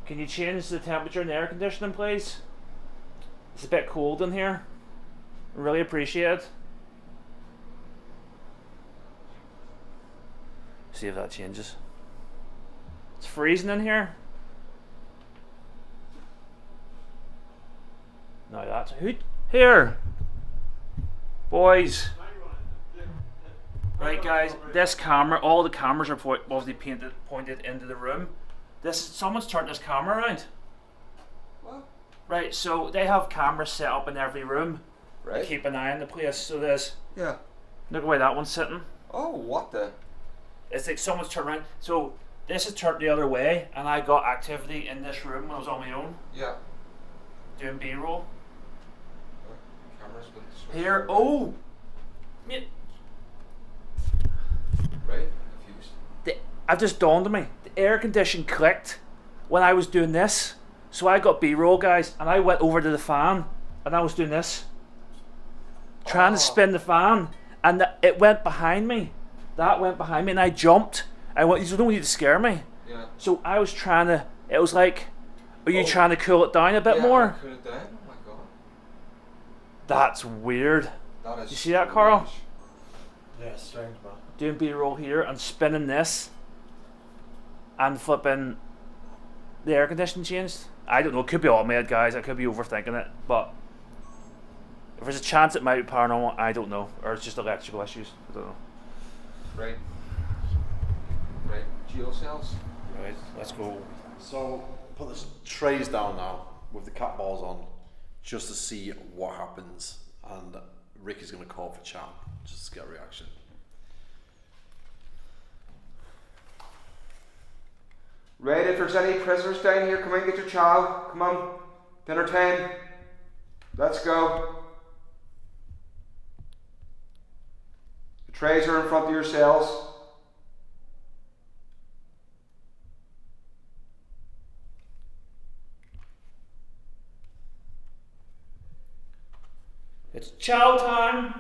Can you change the temperature in the air conditioning, please? It's a bit cold in here. Really appreciate it. See if that changes. It's freezing in here. No, that's who here. Boys. Right, guys. This camera, all the cameras are obviously pointed into the room. Someone's turned this camera around. What? Right, so they have cameras set up in every room. Right. To keep an eye on the place. So there's. Yeah. Look at where that one's sitting. Oh, what the? It's like someone's turned around. So this is turned the other way, and I got activity in this room when I was on my own Yeah. doing B-roll. Camera's been switched Here, over. oh, mate, Right. Confused. I've just dawned on me. The air condition clicked when I was doing this, so I got B-roll, guys, and I went over to the fan, and I was doing this, trying to spin the fan, and it went behind me. That went behind me, and I jumped. I went. You don't need to scare me. Yeah. So I was trying to. It was like, are you trying to cool it down a bit Yeah, more? Cool it down. Oh my god. That's weird. That is. You see that, Carl? strange. Yeah, it's strange, man. Doing B-roll here and spinning this, and flipping the air conditioning changed. I don't know. It could be all made, guys. I could be overthinking it, but if there's a chance it might be paranormal, I don't know, or it's just electrical issues. I don't know. Right. Right. Geo cells. Right. Let's go. So put the trays down now with the cat balls on, just to see what happens. And Rick is going to call for chat, just to get a reaction. Right. If there's any prisoners down here, come in, get your chow. Come on. Dinner time. Let's go. The trays are in front of your cells. It's chow time.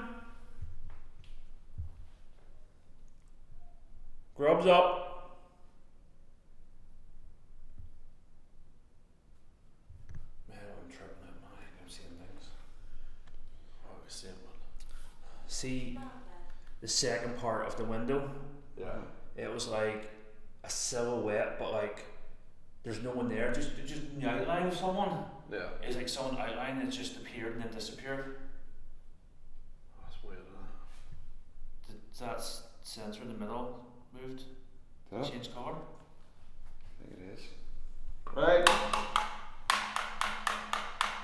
Grubs up. Man, I'm tripping out my mind. I'm seeing things. Oh, we see it, man. See the second part of the window? Yeah. It was like a silhouette, but like there's no one there. Just the outline of someone. Yeah. It's like someone outline that just appeared and then disappeared. That's weird, isn't it? Did that sensor in the middle moved? Yeah. Change colour? I think it is. Right.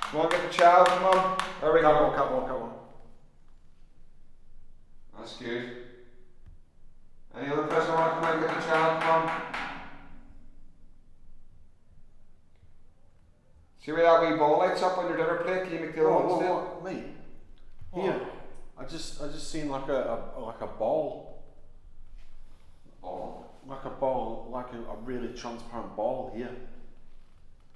Come on, get the chow. Come on. There we go. Come on. That's good. Any other person want to come out and get the chow? Come on. See where that wee ball lights up on your dinner plate? Can you make the other ones do? Mate. Here. I just seen like a ball. Ball. Like a ball, like a really transparent ball here.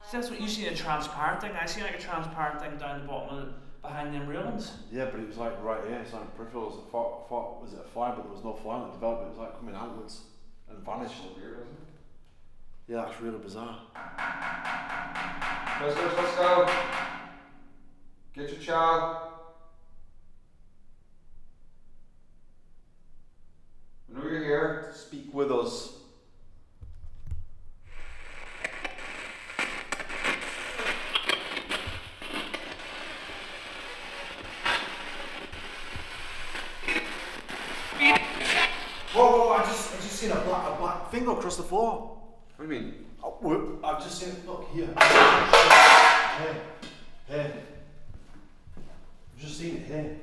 See, that's what you see, a transparent thing. I see like a transparent thing down the bottom of the, behind them railings. Yeah, but it was like right here, it's like peripherals. I thought was it a fly, but there was no fly that developed. It was like coming outwards and vanished. That's weird, isn't it? Yeah, that's really bizarre. Prisoners, let's go. Get your chow. I know you're here. Speak with us. Whoa, I just seen a black thing across the floor. What do you mean? I've just seen it, look here. Here. I've just seen it here.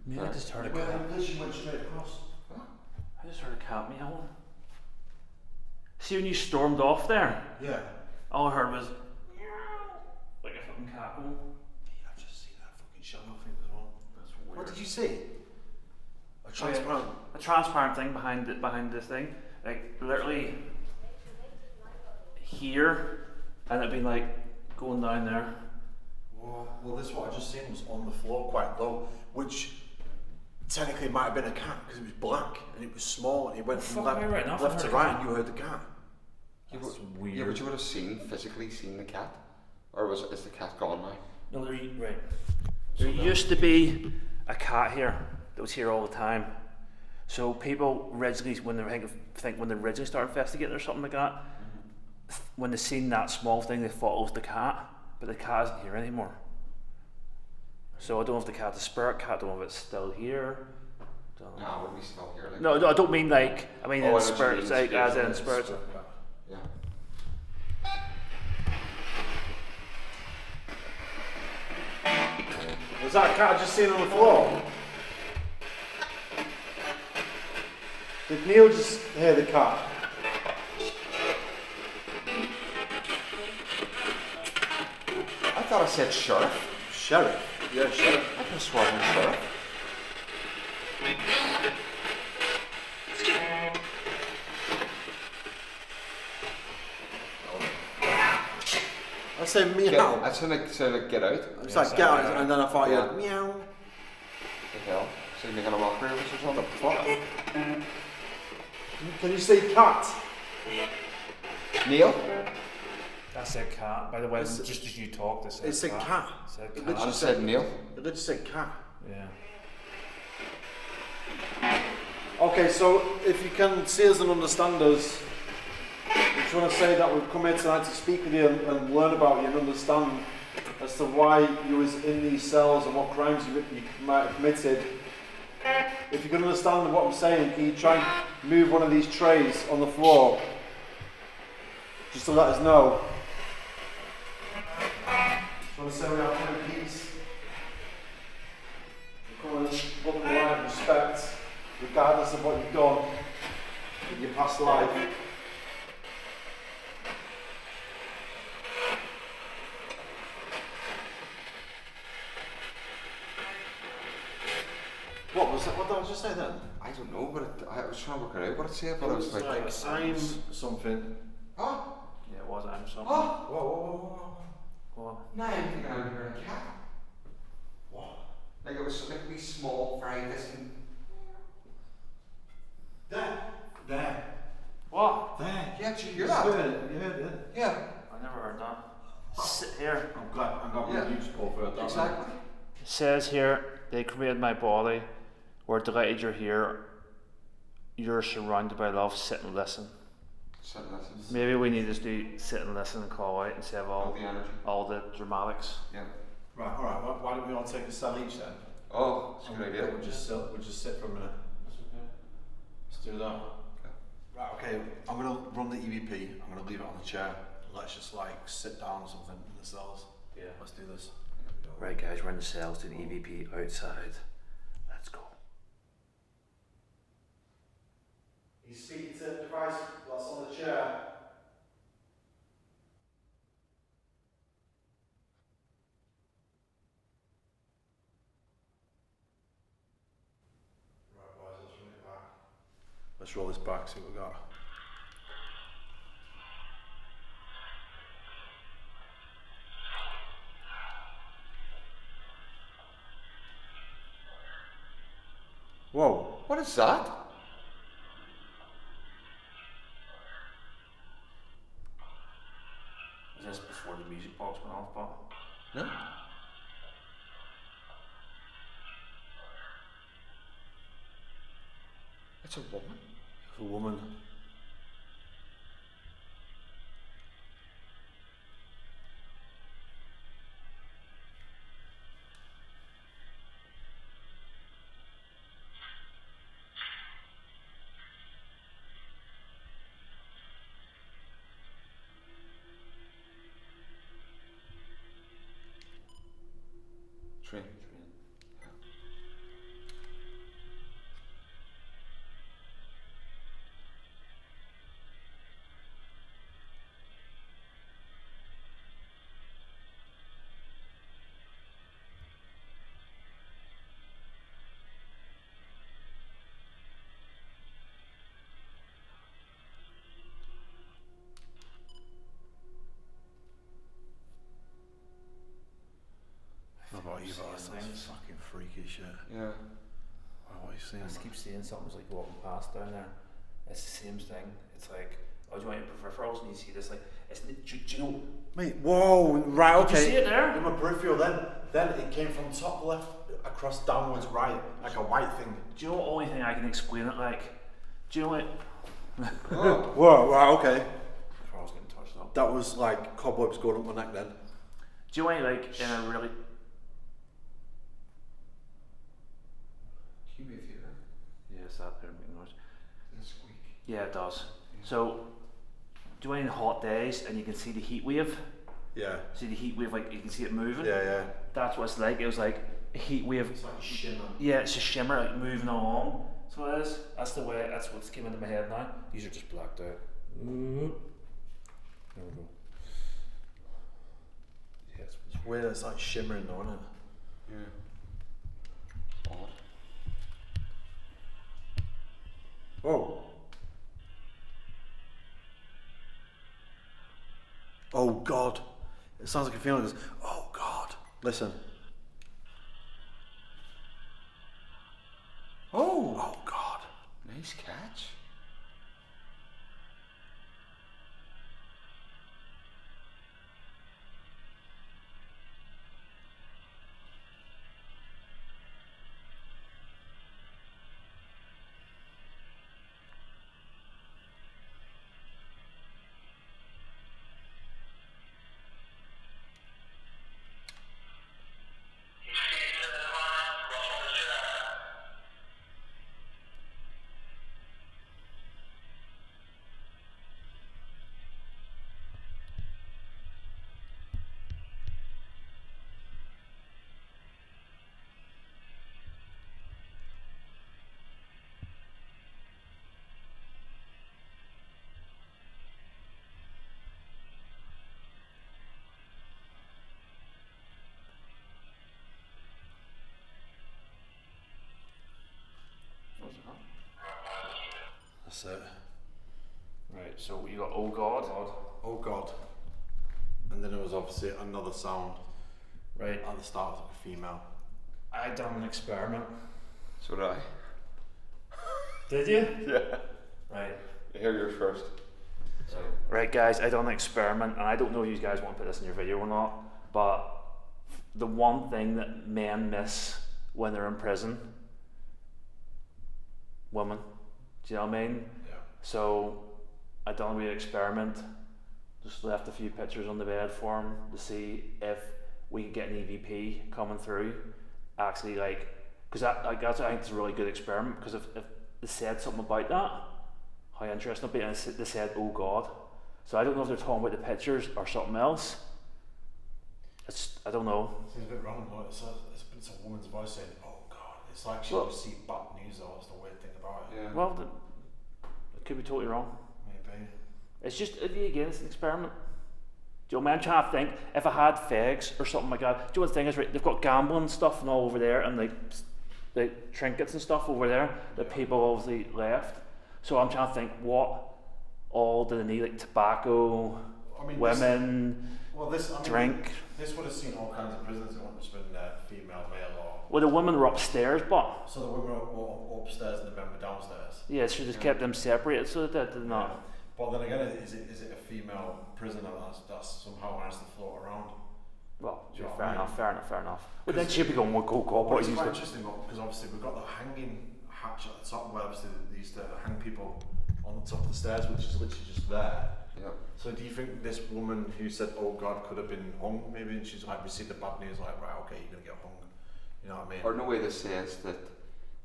Yeah, I just heard a Where cat. the vision went straight across. I just heard a cat meowing. See when you stormed off there? Yeah. All I heard was like a fucking cat going. Yeah, I've just seen that fucking shadow thing as well. That's weird. What did you see? A transparent. A transparent thing behind this thing, like literally here, and it'd be like going down there. Well, this what I just seen was on the floor quite low, which technically might have been a cat because it was black and it was small and it went from fuck me right now, left I've to heard a right cat. and you heard the cat. That's Yeah, weird. but you would have physically seen the cat, or is the cat gone now? No, right. There used to be a cat here that was here all the time. So people originally, when they when they originally started investigating or something like that, when they seen that small thing, they thought it was the cat, but the cat isn't here anymore. So I don't know if the cat's a spirit cat. I don't know if it's still here. Don't know. No, it would be still here. Like, No, I don't mean like. I mean Oh, I know in what you spirits, mean, like as spirits, in spirits. yeah. Was that cat just sitting on the floor? Did Neil just hear the cat? I thought I said sheriff. Sheriff? Yeah, sheriff. I can swear I'm sheriff. I said meow. I said like get out. It's like get out, and then I thought you Yeah. had meow. The hell? So you're making a mockery of us or something? Fuck. Can you say cat? Neil? That's a cat. By the way, It's- just as you talk, this It's a cat. It's a It cat. literally I said Neil. It literally said cat. Yeah. Okay, so if you can see us and understand us, we just want to say that we've come here tonight to speak with you and learn about you and understand as to why you was in these cells and what crimes you might have committed. If you can understand what I'm saying, can you try and move one of these trays on the floor just to let us know? Just want to say we have come in peace. We come in love and light and respect, regardless of what you've done in your past life. What was that? What did I just say then? I don't know, but I was trying to work it out what it said, but I was like, I'm something. oh, Yeah, it was. I'm something. oh, Whoa, whoa, whoa, whoa. What? now I'm thinking I'm hearing a cat. What? Like it was like a wee small, very distant. There. There. What? There. Yeah, did you hear You that? heard it. You heard it. Yeah, I never heard that. Sit here. I'm glad Yeah. you just both heard that. exactly. It says here, they created my body. We're delighted you're here. You're surrounded by love. Sit and listen. So that's Maybe we need to do sit and listen and call out instead of all the energy. all the dramatics. Yeah. Right, alright, why don't we all take a cell each then? Oh, that's a good idea. We'll just sit for a minute. Let's do that. Right, okay, I'm gonna run the EVP, I'm gonna leave it on the chair. Let's just like sit down or something in the cells. Yeah. Let's do this. Right, guys, we're in the cells doing EVP outside. Let's go. He's speaking to the device that's on the chair. Right, boys, let's run it back. Let's roll this back, see what we got. Whoa. What is that? Is this before the music box went off, Bob? No. It's a woman. It's a woman. Train. How about you, boss? That's fucking freaky shit. Yeah. Wow, what are you seeing? I just keep seeing something's like walking past down there. It's the same thing. It's like do you want your peripherals? And you see this, like, it's, do you know? Mate, whoa, right, okay. Did you see it there? In my peripheral, then it came from top left across downwards right, like a white thing. Do you know the only thing I can explain it like? Do you know what? Oh. Whoa, right, okay. Peripherals getting touched up. That was like cobwebs going up my neck then. Do you know like in a really? Can you feel that? Yes, that there making noise. The squeak. Yeah, it does. So, do you know in hot days and you can see the heat wave? Yeah. See the heat wave, like you can see it moving? Yeah. That's what it's like. It was like a heat wave. It's like a shimmer. Yeah, it's a shimmer, like moving along. So it is. That's the way, that's what's came into my head now. These are just blacked out. There we go. Yeah, It's weird, it's like shimmering though, isn't it? Yeah. Odd. Whoa. Oh God. It sounds like a feeling. Goes, oh God. Listen. Oh. Oh God. Nice catch. That's it. Right, so you got oh God. Oh God. And then there was obviously another sound Right. at the start, like a female. I done an experiment. So did I. Did you? Yeah. Right. Hear yours first. So, right guys, I done an experiment and I don't know if you guys want to put this in your video or not, but the one thing that men miss when they're in prison, women, do you know what I mean? Yeah. So I done a wee experiment, just left a few pictures on the bed for him to see if we could get an EVP coming through, actually like, because that's I think it's a really good experiment, because if they said something about that, how interesting it'd be, and they said oh God. So I don't know if they're talking about the pictures or something else. I don't know. Seems a bit wrong, but it's a woman's voice saying, oh God. It's like she Well- would see bad news though, that's the weird thing about it. Yeah. Well, it could be totally wrong. Maybe. It's just, again, it's an experiment. Do you know what I mean? I'm trying to think, if I had fags or something like that, do you know what the thing is, right, they've got gambling stuff and all over there, and like trinkets and stuff over there that people obviously left. So I'm trying to think, what all do they need, like tobacco, I mean, women, drink. This would have seen all kinds of prisons. It wouldn't have just been female, male, or. Well, the women were upstairs, but So the women were upstairs and the men were downstairs. yeah, so just kept them separated so that they did not. But then again, is it a female prisoner that's somehow managed to float around? Well, Do you know what fair I mean? enough, fair enough, fair enough. But then she'd be going, well, go, But what it's you quite used interesting because obviously we've got the hanging hatch at the top where obviously they used to hang people on the top of the stairs, which is literally just there. Yeah. So do you think this woman who said, oh God, could have been hung maybe, and she's like received the bad news, like, right, okay, you're gonna get hung, you know what I mean? Or no way this says that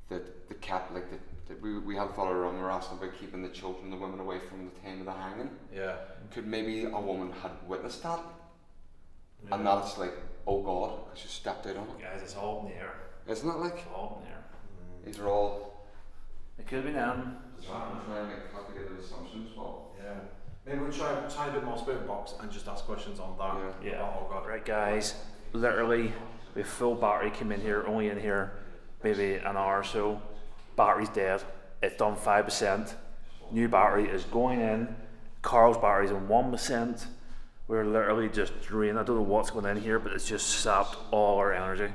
the cap, like that we had followed around, we were asking about keeping the children and the women away from the time of the hanging. Yeah. Could maybe a woman had witnessed that, Yeah. and now it's like, oh God, because she stepped out on it. Guys, it's all in the air. Isn't it like, It's all in the air. these are all It could have been them. trying to make calculated assumptions, well, Yeah. Maybe we'll try a bit more spirit box and just ask questions on that. Yeah. Yeah. Oh God. Right, guys. Literally, with full battery came in here, only in here maybe an hour or so. Battery's dead. It's done 5%. New battery is going in. Carl's battery's in 1%. We're literally just draining. I don't know what's going in here, but it's just sapped all our energy.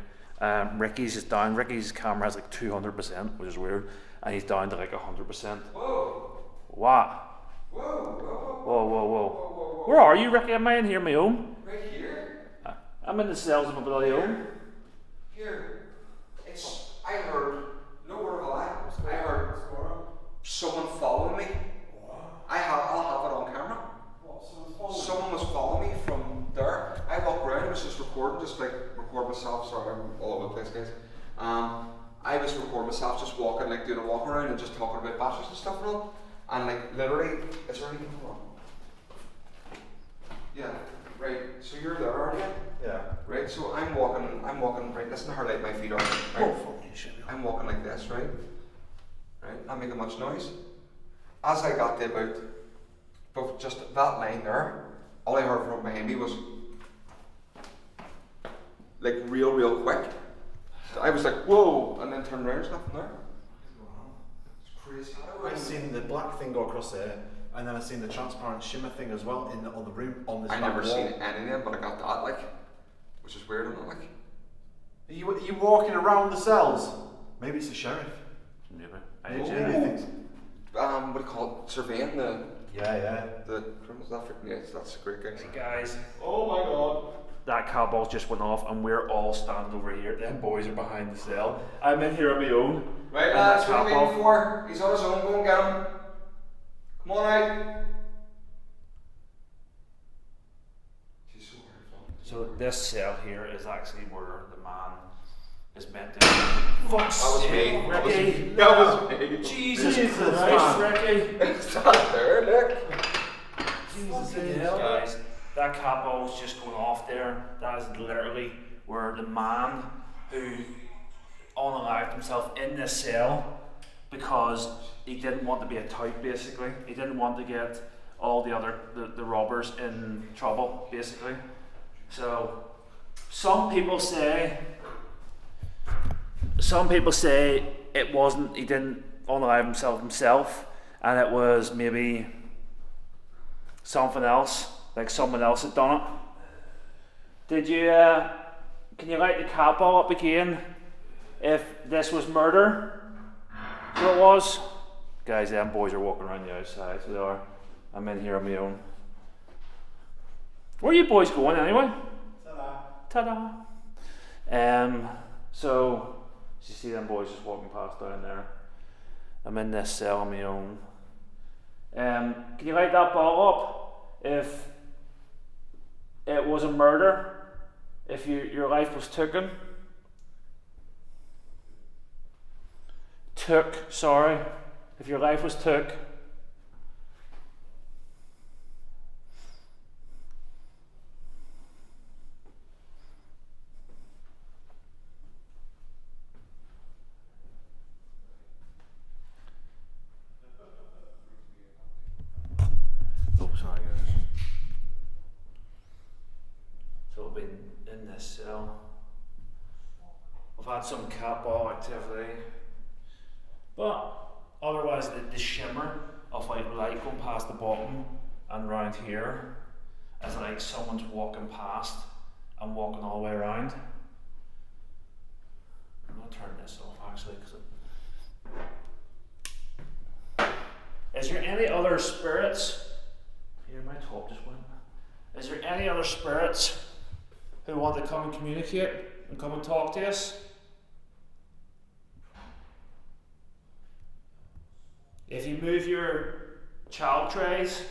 Ricky's is down. Ricky's camera has like 200%, which is weird, and he's down to like 100%. whoa, What? whoa, whoa, Whoa, whoa, whoa. Where are you, Ricky? Am I in here on my own? Right here? I'm in the cells of my bloody own. Here. I heard, no word of a lie, I heard someone following me. I'll have it on camera. Someone was following me from there. I walked around, I was just recording, just like record myself. Sorry, I'm all over the place, guys. I was recording myself, just walking, like doing a walk around and just talking about batches and stuff and all. And like literally, is there anything wrong? Yeah, right. So you're there, aren't you? Yeah. Right. So I'm walking. Right. Listen to how light my feet are. Right. Oh, I'm walking like this, right? Right. Not making much noise. As I got to about, but just that line there, all I heard from behind me was like real quick. So I was like, whoa, and then turned around, there's nothing there. It's crazy. I've seen the black thing go across there, and then I've seen the transparent shimmer thing as well in the other room on this. I back never wall. seen any of them, but I got that like, which is weird, isn't it? Like, Are you walking around the cells? Maybe it's the sheriff. Maybe. Maybe he thinks. what do you call it? Surveying the Yeah. criminals. That's a great guy. Hey guys, Oh my god. that cat ball just went off and we're all standing over here. Them boys are behind the cell. I'm in here on my own. Right, And lads, that what are cat we ball- waiting for? He's on his own. Go and get him. Come on out. He's so weird. So this cell here is actually where the man is meant to. Fuck's That was sake, me. Ricky. That was me. Jesus Jesus, Christ, man. Ricky. It's not there, look. Jesus, guys, that cat ball's just going off there. That is literally where the man who unalived himself in this cell because he didn't want to be a type, basically. He didn't want to get all the other the robbers in trouble, basically. So some people say it wasn't, he didn't unalive himself and it was maybe something else, like someone else had done it. Did you can you light the cat ball up again if this was murder? What it was? Guys, them boys are walking around the outside, so they are. I'm in here on my own. Where are you boys going anyway? Ta-da. So you see them boys just walking past down there. I'm in this cell on my own. Can you light that ball up if it was a murder? If your life was taken? If your life was took. Oh, sorry guys. So I've been in this cell. I've had some cat ball activity. But otherwise the shimmer of like light going past the bottom and round here is like someone's walking past and walking all the way around. I'm gonna turn this off actually because is there any other spirits? Here my top just went. Is there any other spirits who want to come and communicate and come and talk to us? If you move your child trays,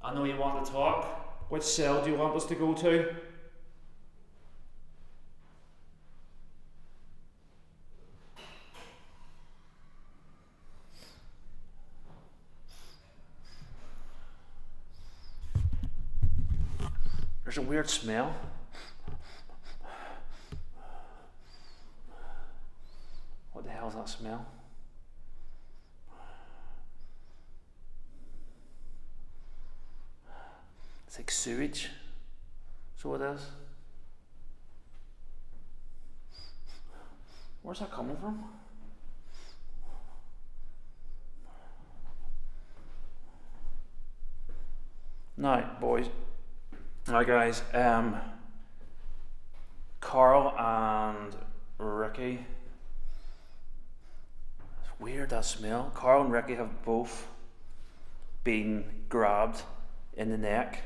I know you want to talk. Which cell do you want us to go to? There's a weird smell. What the hell is that smell? It's like sewage. So it is. Where's that coming from? Now, boys. Now, guys. Carl and Ricky. It's weird, that smell. Carl and Ricky have both been grabbed in the neck.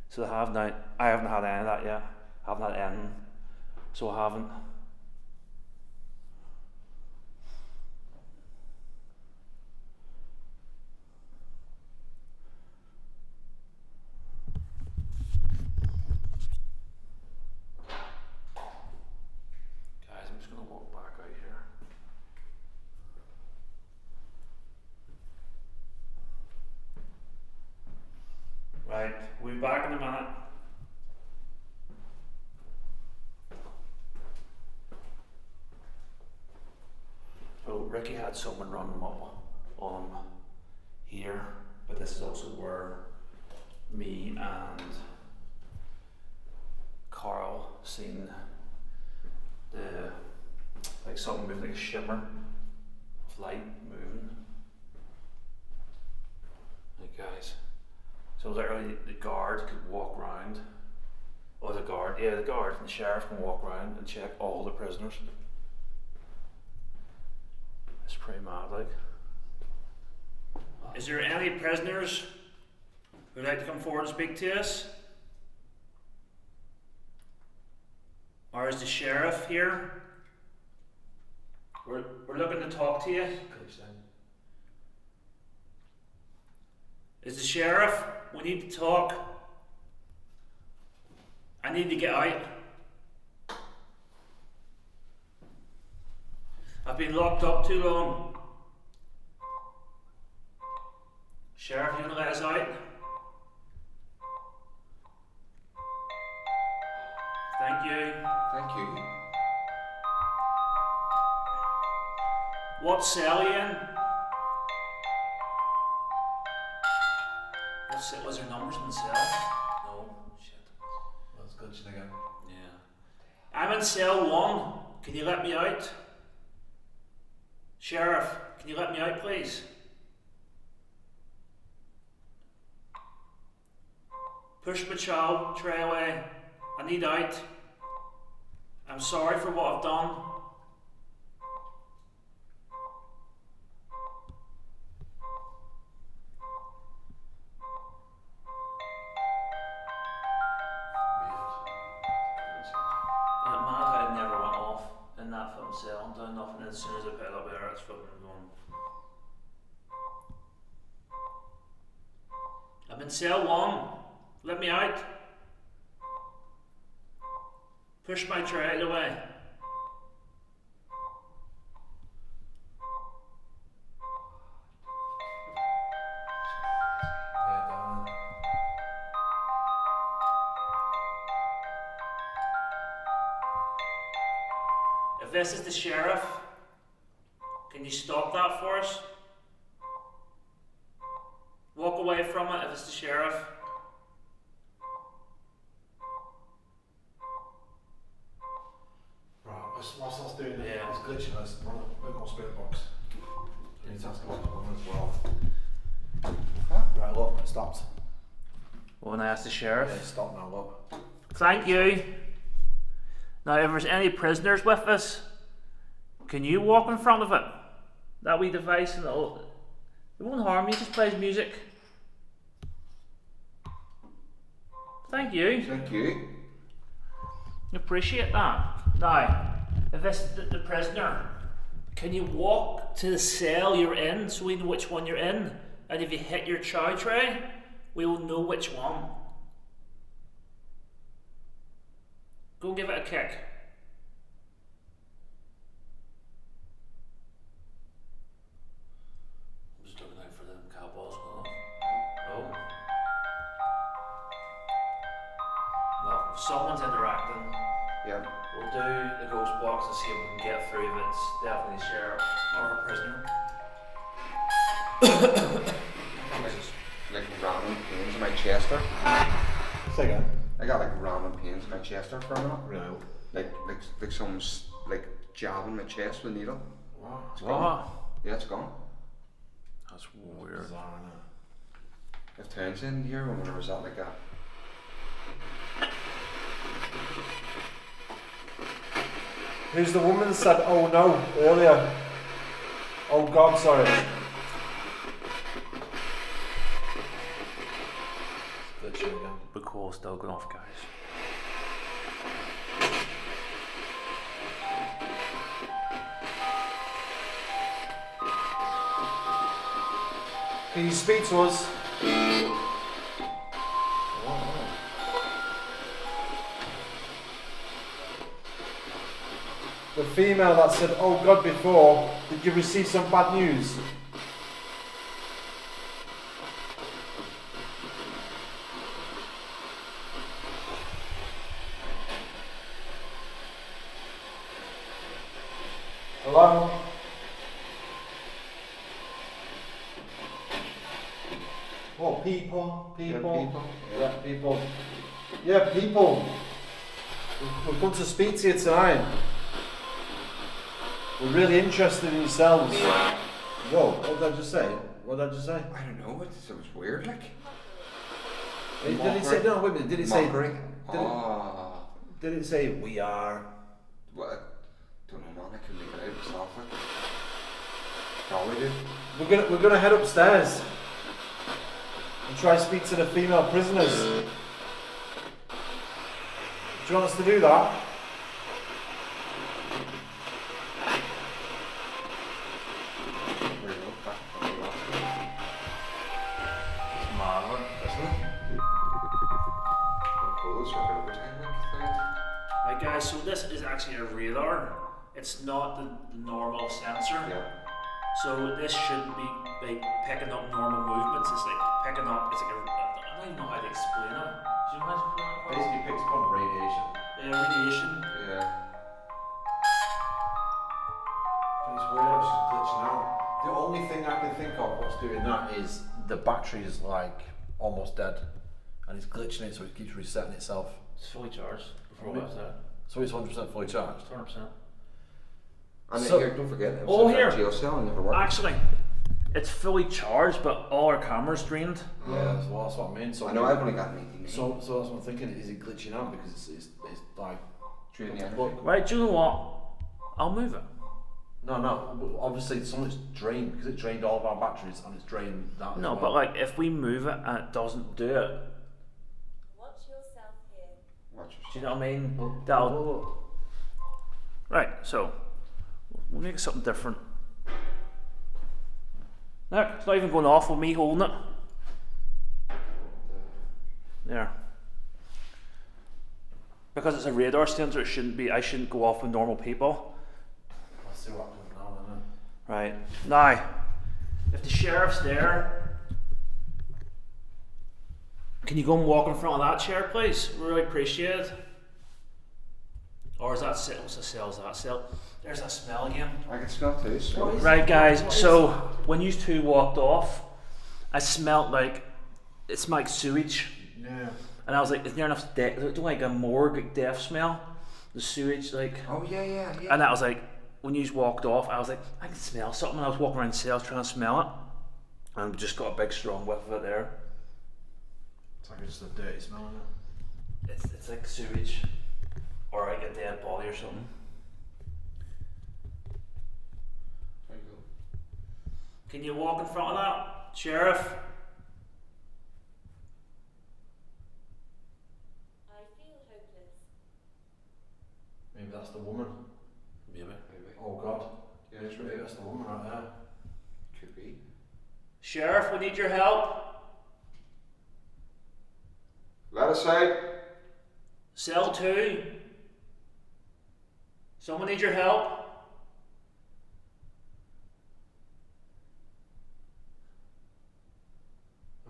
So they have now. I haven't had any of that yet. I haven't had anything. So I haven't. Guys, I'm just going to walk back out here. Right, we'll be back in a minute. So Ricky had someone run him up on him here, but this is also where me and Carl seen the, like something moving, like a shimmer of light moving. Like guys. So literally the guard could walk round, or the guard and the sheriff can walk around and check all the prisoners. It's pretty mad, like. Is there any prisoners who'd like to come forward and speak to us? Or is the sheriff here? We're looking to talk to you. Is the sheriff? We need to talk. I need to get out. I've been locked up too long. Sheriff, you gonna let us out? Thank you. Thank you. What cell are you in? Was there numbers in the cell? No. Shit. That's good again. Yeah. I'm in cell 1. Can you let me out? Sheriff, can you let me out, please? Push my child tray away. I need out. I'm sorry for what I've done. Cell, done nothing, and as soon as I put it up there, it's fucking going. I'm in cell 1. Let me out. Push my tray away. If this is the sheriff, can you stop that for us? Walk away from it if it's the sheriff. Right, whilst I was doing it, Yeah. it's glitching us. One of the more spirit box. I need to ask about the woman as well. Right, look, it stopped. When I ask the sheriff. Yeah, it stopped now, look. Thank you. Now, if there's any prisoners with us, can you walk in front of it? That wee device, and it won't harm you, it just plays music. Thank you. Thank you. Appreciate that. Now, if it's the prisoner, can you walk to the cell you're in so we know which one you're in? And if you hit your chow tray, we will know which one. Go give it a kick. I'm just looking out for them cowboys. Oh. Well, if someone's interacting, Yeah. we'll do the ghost box and see if we can get through if it's definitely a sheriff or a prisoner. Like random pains in my chest there. Say again. I got like random pains in my chest there for a minute. Really? Like someone's like jabbing my chest with a needle. Wow. It's gone. Yeah, it's gone. That's weird. Bizarre, If Townsend here, when I was at like that. Who's the woman that said, oh no, earlier? Oh God, sorry. the call still going off, guys. Can you speak to us? The female that said, "Oh God," before, did you receive some bad news? Hello? Oh, people. Yeah, people. Yeah, people. Yeah, people. We've come to speak to you tonight. We're really interested in yourselves. Whoa, what did I just say? What did I just say? I don't know. It was weird, like. Did it say, no, wait a minute, did it say, Mockery. did it say, "We are"? What? Don't know, man. I couldn't make it out myself, like. Probably did. We're gonna head upstairs and try to speak to the female prisoners. Do you want us to do that? There you go. Back to the last one. It's mad, isn't it? Well, cool. It's working overtime, like. Right, guys, so this is actually a radar. It's not the normal sensor. Yeah. So this shouldn't be like picking up normal movements. It's like picking up. It's like I don't even know how to explain it. Do you know how to explain it? Basically picks up on radiation. Yeah, radiation. Yeah. But it's weird how it's just glitching out. The only thing I can think of what's doing that is the battery is like almost dead. And it's glitching it so it keeps resetting itself. It's fully charged before Really? I left that. So it's 100% fully charged. 100%. And So- here, don't forget, it was Oh, a here. jail cell and never worked. Actually, it's fully charged, but all our cameras drained. Yeah, that's what I mean. So I know I've only got an 18. So that's what I'm thinking. Is it glitching out because it's like Trading the look, energy. Right, do you know what? I'll move it. no. Obviously, some of it's drained because it drained all of our batteries and it's drained that. No, as but well. like if we move it and it doesn't do it, Watch yourself here. Watch do you know what I mean? Look, That'll. look. Right, so we'll make it something different. Look, it's not even going off with me holding it. There. Because it's a radar sensor, it shouldn't be. I shouldn't go off with normal people. Let's see what happens now. Then. Right now, if the sheriff's there, can you go and walk in front of that chair, please? We really appreciate it. Or is that cell? What's the cell? Is that cell? There's that smell again. I can smell too. So. Right, guys. So when you two walked off, I smelled like it smelled like sewage, Yeah. and I was like, "Is there enough death? Like a morgue like, death smell? The sewage, like." Oh yeah. And I was like, when you just walked off, I was like, I can smell something. And I was walking around the cells trying to smell it, and we just got a big strong whiff of it there. It's like just a dirty smell. Isn't it? It's like sewage, or like a dead body or something. There you go. Can you walk in front of that, Sheriff? I feel hopeless. Maybe that's the woman. Maybe. Maybe. Oh God. Yeah, Maybe that's the woman right there. Could be. Sheriff, we need your help. Let us out. Cell 2. Someone need your help.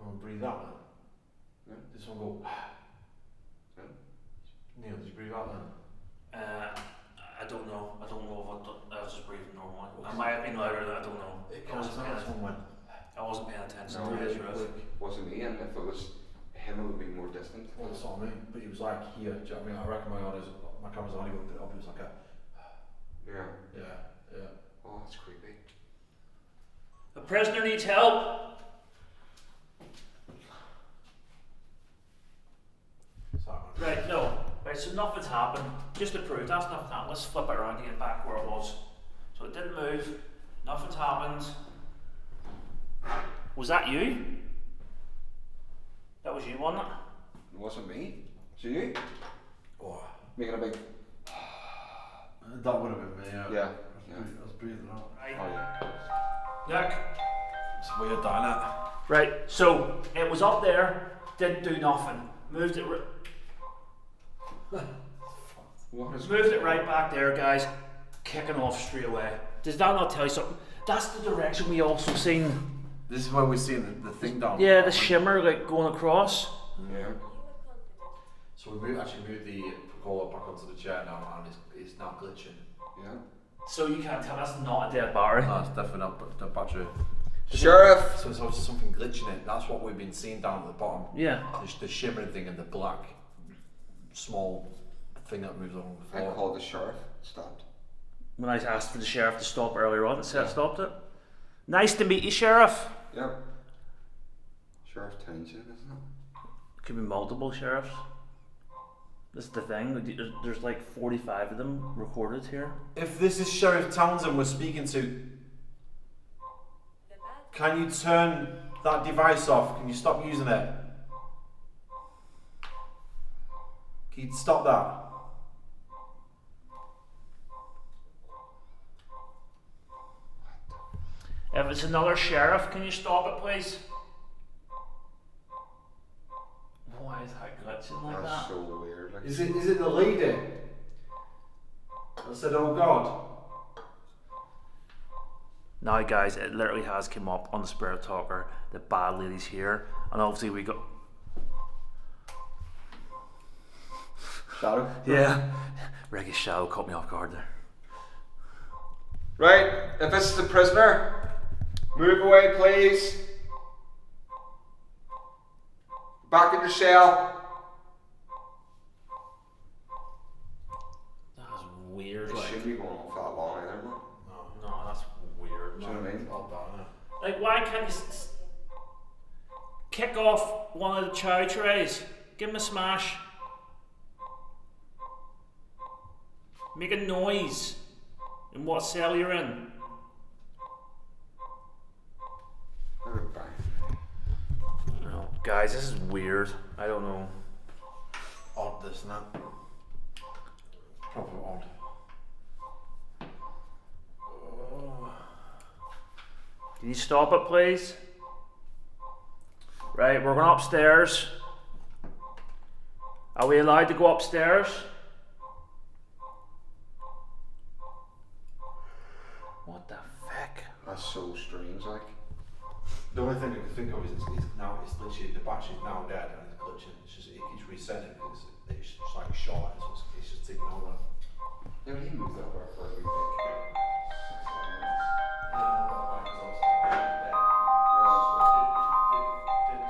Oh, breathe out then. No. Did someone go? No. Neil, did you breathe out then? I don't know. I don't know if I was just breathing normally. I might have been louder than I don't know. It I can't wasn't sound like paying, someone went. I wasn't paying attention No, to it his is riff. Wasn't me, and if it was him, it would be more distant. Well, that's what I mean. But he was like here. Do you know what I mean? I reckon my camera's on. He looked it up. It was like a. Yeah. Yeah. Oh, that's creepy. The prisoner needs help. It's that one. Right, no. Right, so nothing's happened. Just to prove that's nothing happened. Let's flip it around and get back where it was. So it didn't move. Nothing's happened. Was that you? That was you, wasn't it? wasn't me. So you? Oh, Making a big. that would have been me. Yeah. Yeah. I was breathing out. Oh yeah. Look. It's weird, isn't it? Right, so it was up there, didn't do nothing. Moved it What is? moved it right back there, guys. Kicking off straight away. Does that not tell you something? That's the direction we also seen. This is where we're seeing the thing down. Yeah, the shimmer like going across. Yeah. You were confident. So we actually moved the pergola back onto the chair now, and it's now glitching. Yeah. So you can't tell that's not a dead battery. No, it's definitely not the battery. Sheriff. So it's obviously something glitching it. That's what we've been seeing down at the bottom. Yeah. The shimmering thing and the black small thing that moves along the I floor. called the sheriff. Stopped. When I asked for the sheriff to stop earlier on, it said stopped it. Nice to meet you, Sheriff. Yep. Sheriff Townsend, isn't it? Could be multiple sheriffs. This is the thing. There's like 45 of them recorded here. If this is Sheriff Townsend we're speaking to, The bad can you turn that device off? Can you stop using it? Can you stop that? If it's another sheriff, can you stop it, please? Why is that glitching like That's that? so weird. Like, Is it the lady that said, "Oh God"? Now, guys, it literally has come up on the Spirit Talker. The bad lady's here, and obviously we got. Shadow. Yeah, Reggae Shadow caught me off guard there. Right. If this is the prisoner, move away, please. Back in your cell. That was weird. It Like, shouldn't be going on for that long either, man. no, that's weird. Do you know what I mean? Not bad, innit? Like, why can't you kick off one of the chow trays? Give him a smash. Make a noise in what cell you're in. Everybody. Oh, guys, this is weird. I don't know. Odd, this and that. Proper odd. Can you stop it, please? Right, we're going upstairs. Are we allowed to go upstairs? What the fuck? That's so strange, like. The only thing I can think of is it's literally the battery's now dead and it's glitching. It's just it keeps resetting because it's just like short and so it's just taking over. Yeah, but he moved that back for a big.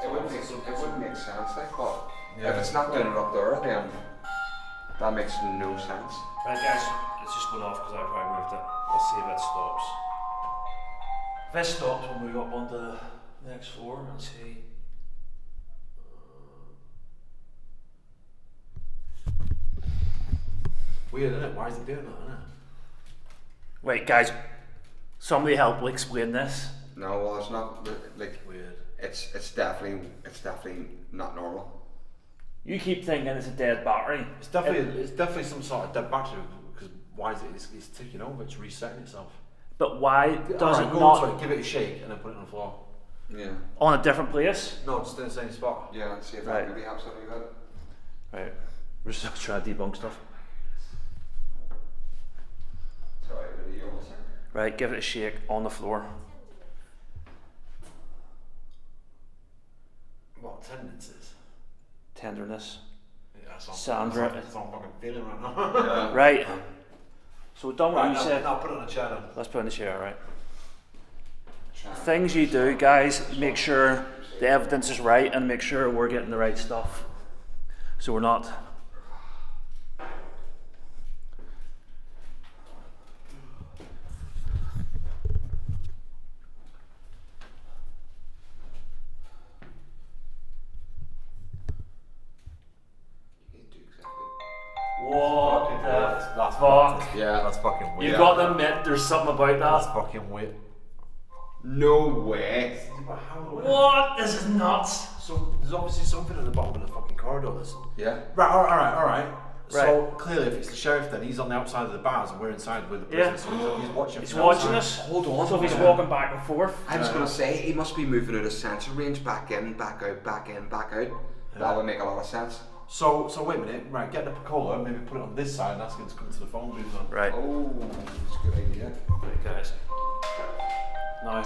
It wouldn't make sense, like, but if it's not doing it up there, then that makes no sense. Right, guys, it's just going off because I probably moved it. Let's see if it stops. If it stops, we'll move up onto the next floor and see. Weird, isn't it? Why is it doing that, isn't it? Wait, guys, somebody help me explain this. No, well, it's not like Weird. it's definitely not normal. You keep thinking it's a dead battery. It's definitely some sort of dead battery because why is it? It's ticking over. It's resetting itself. But why does Alright, it go not on to it, give it a shake and then put it on the floor. Yeah. on a different place? No, just in the same spot. Yeah, and see if Right. that maybe helps something with it. Right, we're still trying to debunk stuff. Sorry, but you almost. Right, give it a shake on the floor. What tendencies? Tenderness. Yeah, that's all. Sandra. That's all I'm fucking feeling right now. Yeah. Right. So we've done what Right, you now, said. now put it on a chair then. Let's put it in the chair, right? Things you do, guys, make sure the evidence is right and make sure we're getting the right stuff. So we're not. You do exactly. What Fucking the weird. That's fuck? fucking- Yeah. That's fucking weird. You got to admit there's something about That's that. fucking weird. No way. What? This is nuts. So there's obviously something at the bottom of the fucking corridor. Yeah. Right, alright. So Right. clearly if it's the sheriff then he's on the outside of the bars and we're inside with the Yeah. prison, so he's watching He's from watching outside. us. Hold on. So if he's hold on. walking back and forth. I was gonna say he must be moving out of sensor range, back in, back out, back in, back out. That would make a lot of sense. So wait a minute, right, get the Picola, maybe put it on this side and ask him to come to the phone booth then. Right. Oh, that's a good idea. Right, guys. Now,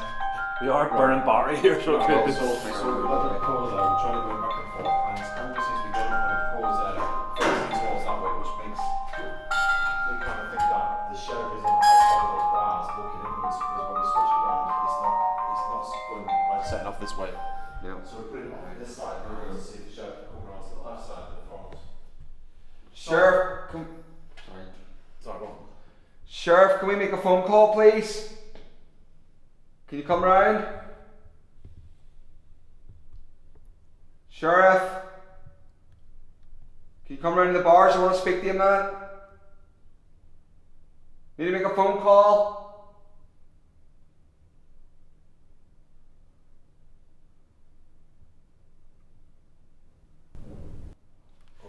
we are burning battery here, so it could be. So we'll let the Picola there, we'll try to go back and forth, and obviously as we go on the Picola's there, facing towards that way, which makes me kind of think that the sheriff is on the outside of those bars looking inwards, because when we switch it around, it's not going like setting off this way. Yeah. So we put it on this side, and we're going to see if the sheriff can come around to the left side of the phones. Sheriff, sorry. Sorry, go on. Sheriff, can we make a phone call, please? Can you come round? Sheriff, can you come round to the bars? I want to speak to you, man. Need to make a phone call.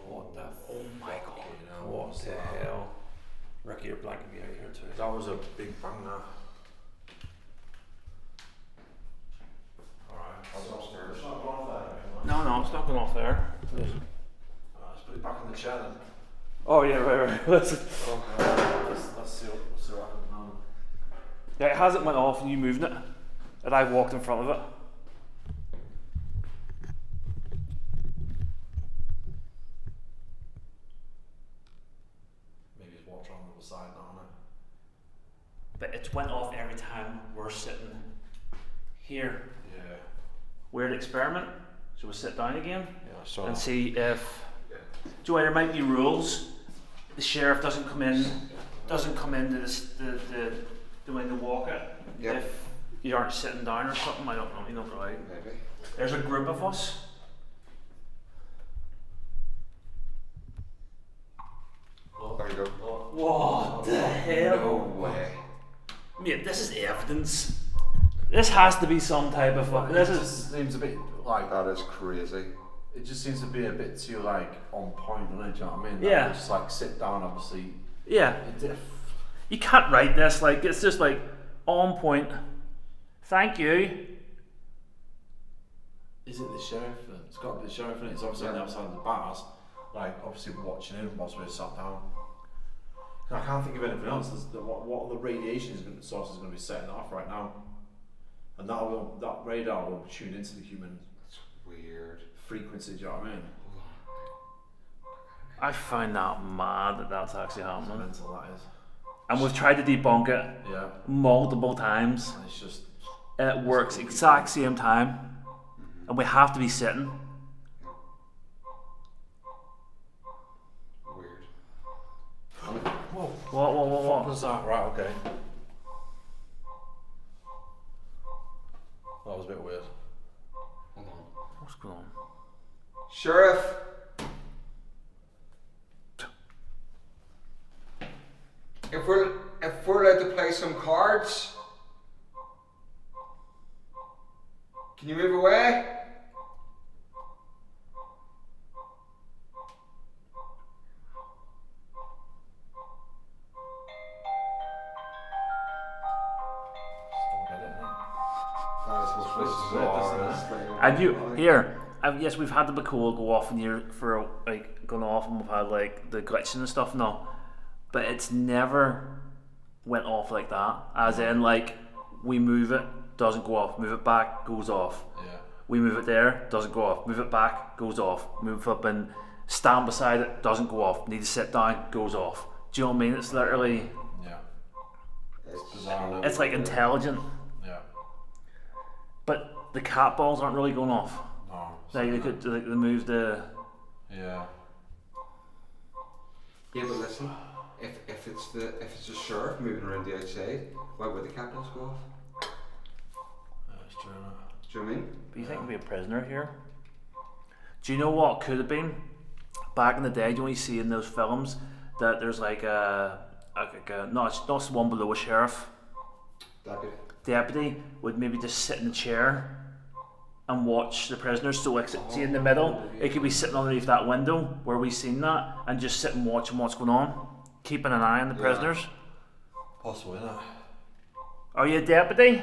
What the? Oh my god. What the hell? Ricky, you're blanking me out here too. That was a big bang there. Alright, I'll go upstairs. It's not going off there. No, it's not going off there. Let's put it back in the chair then. Oh yeah, right. Listen. Let's see what happens now. Yeah, it hasn't went off and you moving it, and I walked in front of it. Maybe it's water on the other side now, isn't it? But it went off every time we're sitting here. Yeah. Weird experiment. So we'll sit down again Yeah, I saw and that. see if. Do you know, there might be rules. The sheriff doesn't come in to the way to walk it. Yep. If you aren't sitting down or something, I don't know. You know, right? Maybe. There's a group of us. There you go. What the hell? No way. Mate, this is evidence. This has to be some type of fucking. This It is. just seems a bit like That is crazy. it just seems to be a bit too like on point, doesn't it? Do you know what I mean? Yeah. Like, just like sit down, obviously. Yeah. It, You can't write this. Like, it's just like on point. Thank you. is it the sheriff then? It's got to be the sheriff, and it's obviously on the outside of the bars. Like obviously watching him whilst we're sat down. I can't think of anything else. What other radiation source is going to be setting off right now? And that radar will tune into the human That's weird. frequency. Do you know what I mean? I find that mad that that's actually How happening. mental that is. And we've tried to debunk it Yeah. multiple times. And it's just It works exact same time. And we have to be sitting. Weird. whoa. What? What was that? Right. Okay. That was a bit weird. Hold on. What's going on? Sheriff. If we're allowed to play some cards, can you move away? Just don't get it, And you here? Yes, we've had the Bacola go off in here for like gone off, and we've had like the glitching and stuff now, but it's never went off like that. As in, like we move it, doesn't go off. Move it back, goes off. Yeah. We move it there, doesn't go off. Move it back, goes off. Move up and stand beside it, doesn't go off. Need to sit down, goes off. Do you know what I mean? It's literally, Yeah. It's bizarre, isn't it? it's like intelligent, Yeah. but the cat balls aren't really going off. No. Like they could, like, they move the. Yeah. Yeah, but listen, if it's the sheriff moving around the outside, why would the capitals go off? That's true. Isn't it? Do you know what I mean? Do you think we'll be a prisoner here? Do you know what could have been? Back in the day, do you only see in those films that there's like a no, it's not one below a sheriff. Deputy. Deputy would maybe just sit in the chair and watch the prisoners. So like, see in the middle, it could be sitting underneath that window where we seen that, and just sit and watching what's going on, keeping an eye on the prisoners. Possible, isn't it? Are you a deputy?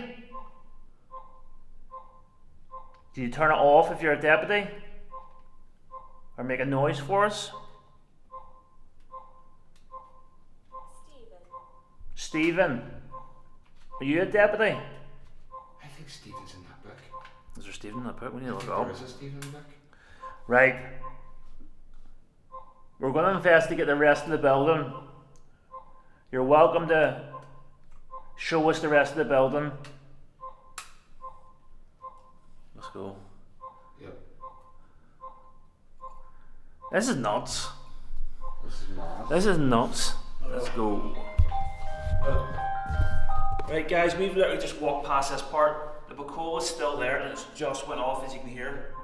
Do you turn it off if you're a deputy? Or make a noise for us? Stephen. Stephen, are you a deputy? I think Stephen's in that book. Is there Stephen in the book? We need to look it There up. is a Stephen in the book. Right. We're going to investigate the rest of the building. You're welcome to show us the rest of the building. Let's go. Yep. This is nuts. This is mad. This is nuts. Let's go. Right, guys, we've literally just walked past this part. The Bacol is still there, and it's just went off, as you can hear.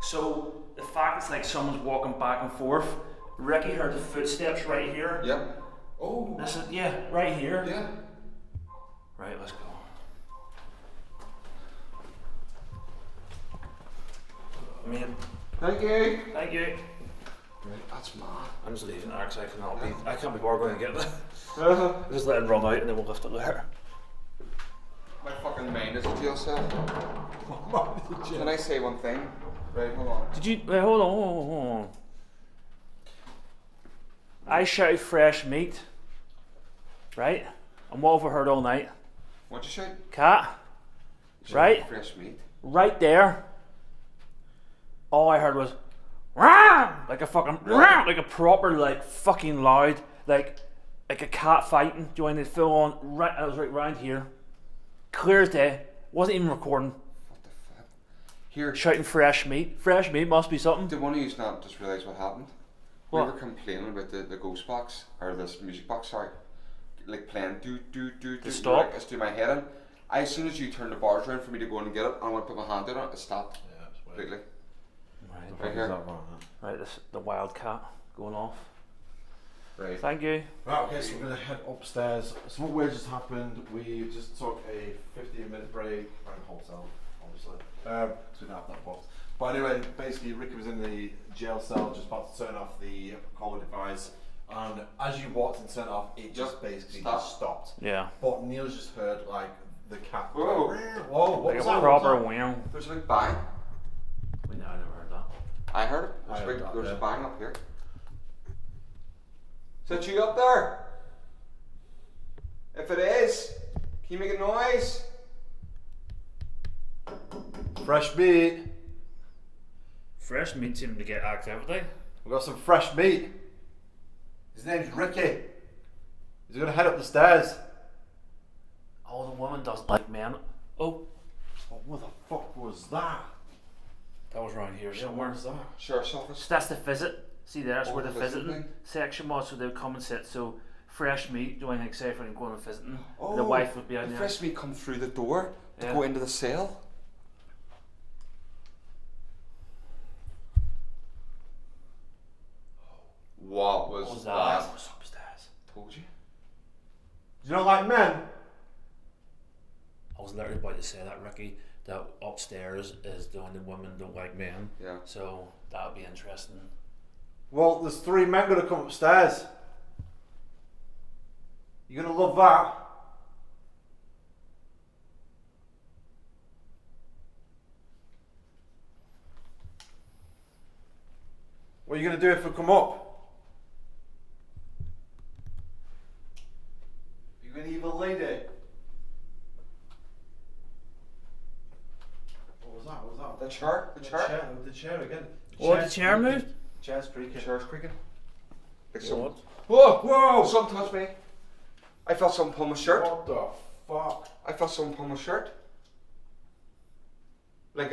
So the fact it's like someone's walking back and forth. Ricky heard the footsteps right here. Yep. Oh. This is right here. Yeah. Right, let's go. Mate, Thank you. thank you. Right, that's mad. I'm just leaving there because I can't be bothered going to get it. Just let it run out and then we'll lift it later. My fucking mind is a jail cell. Can I say one thing? Right, hold on. Did you wait, hold on. I shouted fresh meat. Right? And what have I heard all night? What'd you shout? Cat. You Right? shouted Fresh meat. Right there. All I heard was "Rah!" like a fucking "Rah!" like a proper like fucking loud like a cat fighting joining the full on right. I was right round here, clear as day. Wasn't even recording. What the fuck? Here, Shouting fresh meat. Fresh meat must be something. did one of you not just realise what happened? What? We were complaining about the ghost box, or this music box, sorry. Like playing do. stop? Like, it's doing my head in. As soon as you turn the bars around for me to go in and get it, I want to put my hand on it, it stopped. Yeah, it's weird. Completely. Right, Right here. right. This the wild cat going off. Right. Thank you. Right, okay, so we're going to head upstairs. Something weird just happened. We just took a 15-minute break around the hotel, obviously. So we didn't have that box. But anyway, basically, Ricky was in the jail cell, just about to turn off the caller device. And as you walked and turned it off, it just basically just stopped. Yeah. But Neil's just heard, like, the cat. Whoa. Whoa, what Like was a that? proper What was wow. There's a big bang. I never heard that. I heard it. I heard that, There's yeah. a bang up here. Is that you up there? If it is, can you make a noise? that? Fresh meat. Fresh meat seemed to get activity. We've got some fresh meat. His name's Ricky. He's going to head up the stairs. Oh, the woman doesn't like men. Oh, What the fuck was that? that was around here What somewhere. was that? Sheriff's office. So that's the visit. See, that's Oh, where the the visiting visiting thing? section was. So they would come and sit. So fresh meat, do anything safe for them going and visiting. Oh, The wife would be out the there. fresh meat come through the door to Yeah. go into the cell. What was, What was that? that? What's upstairs? Told you. Do you not like men? I was literally about to say that, Ricky. That upstairs is the only women don't like men. Yeah. So that would be interesting. Well, there's 3 men going to come upstairs. You're going to love that. What are you going to do if we come up? You're an evil lady. What was that? What was that? The chair? The chair? The chair again. What, the chair creaking. moved? Chair's The creaking. chair's creaking. Like What? Whoa! Whoa! Something touched me. I felt something pull my shirt. What the fuck? I felt something pull my shirt. Like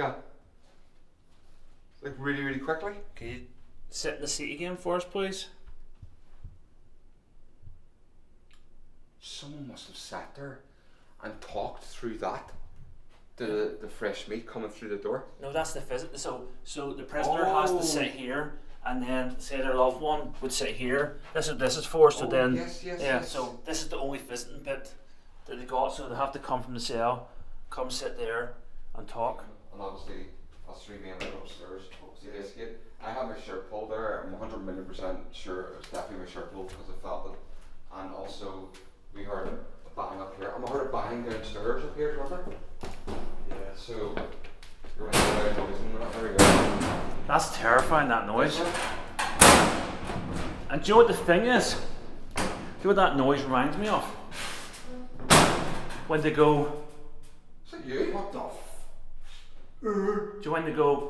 really, really quickly. Can you sit in the seat again for us, please? Someone must have sat there and talked through that. The fresh meat coming through the door. No, that's the visit. So the prisoner has to sit here, and then say their loved one would sit here. This is for. So Oh, then yes, yes, yeah. yes. So this is the only visiting bit that they got. So they have to come from the cell, come sit there, and talk. And obviously, us three men went upstairs. Obviously, this gate. I had my shirt pulled there. I'm 100% sure it was definitely my shirt pulled because I felt it. And also, we heard a bang up here. And we heard a bang downstairs up here, wasn't there? Yeah. So, you're right there, there we go. That's terrifying, that noise. And do you know what the thing is? Do you know what that noise reminds me of? When they go, Is that you? What the f? do you know when they go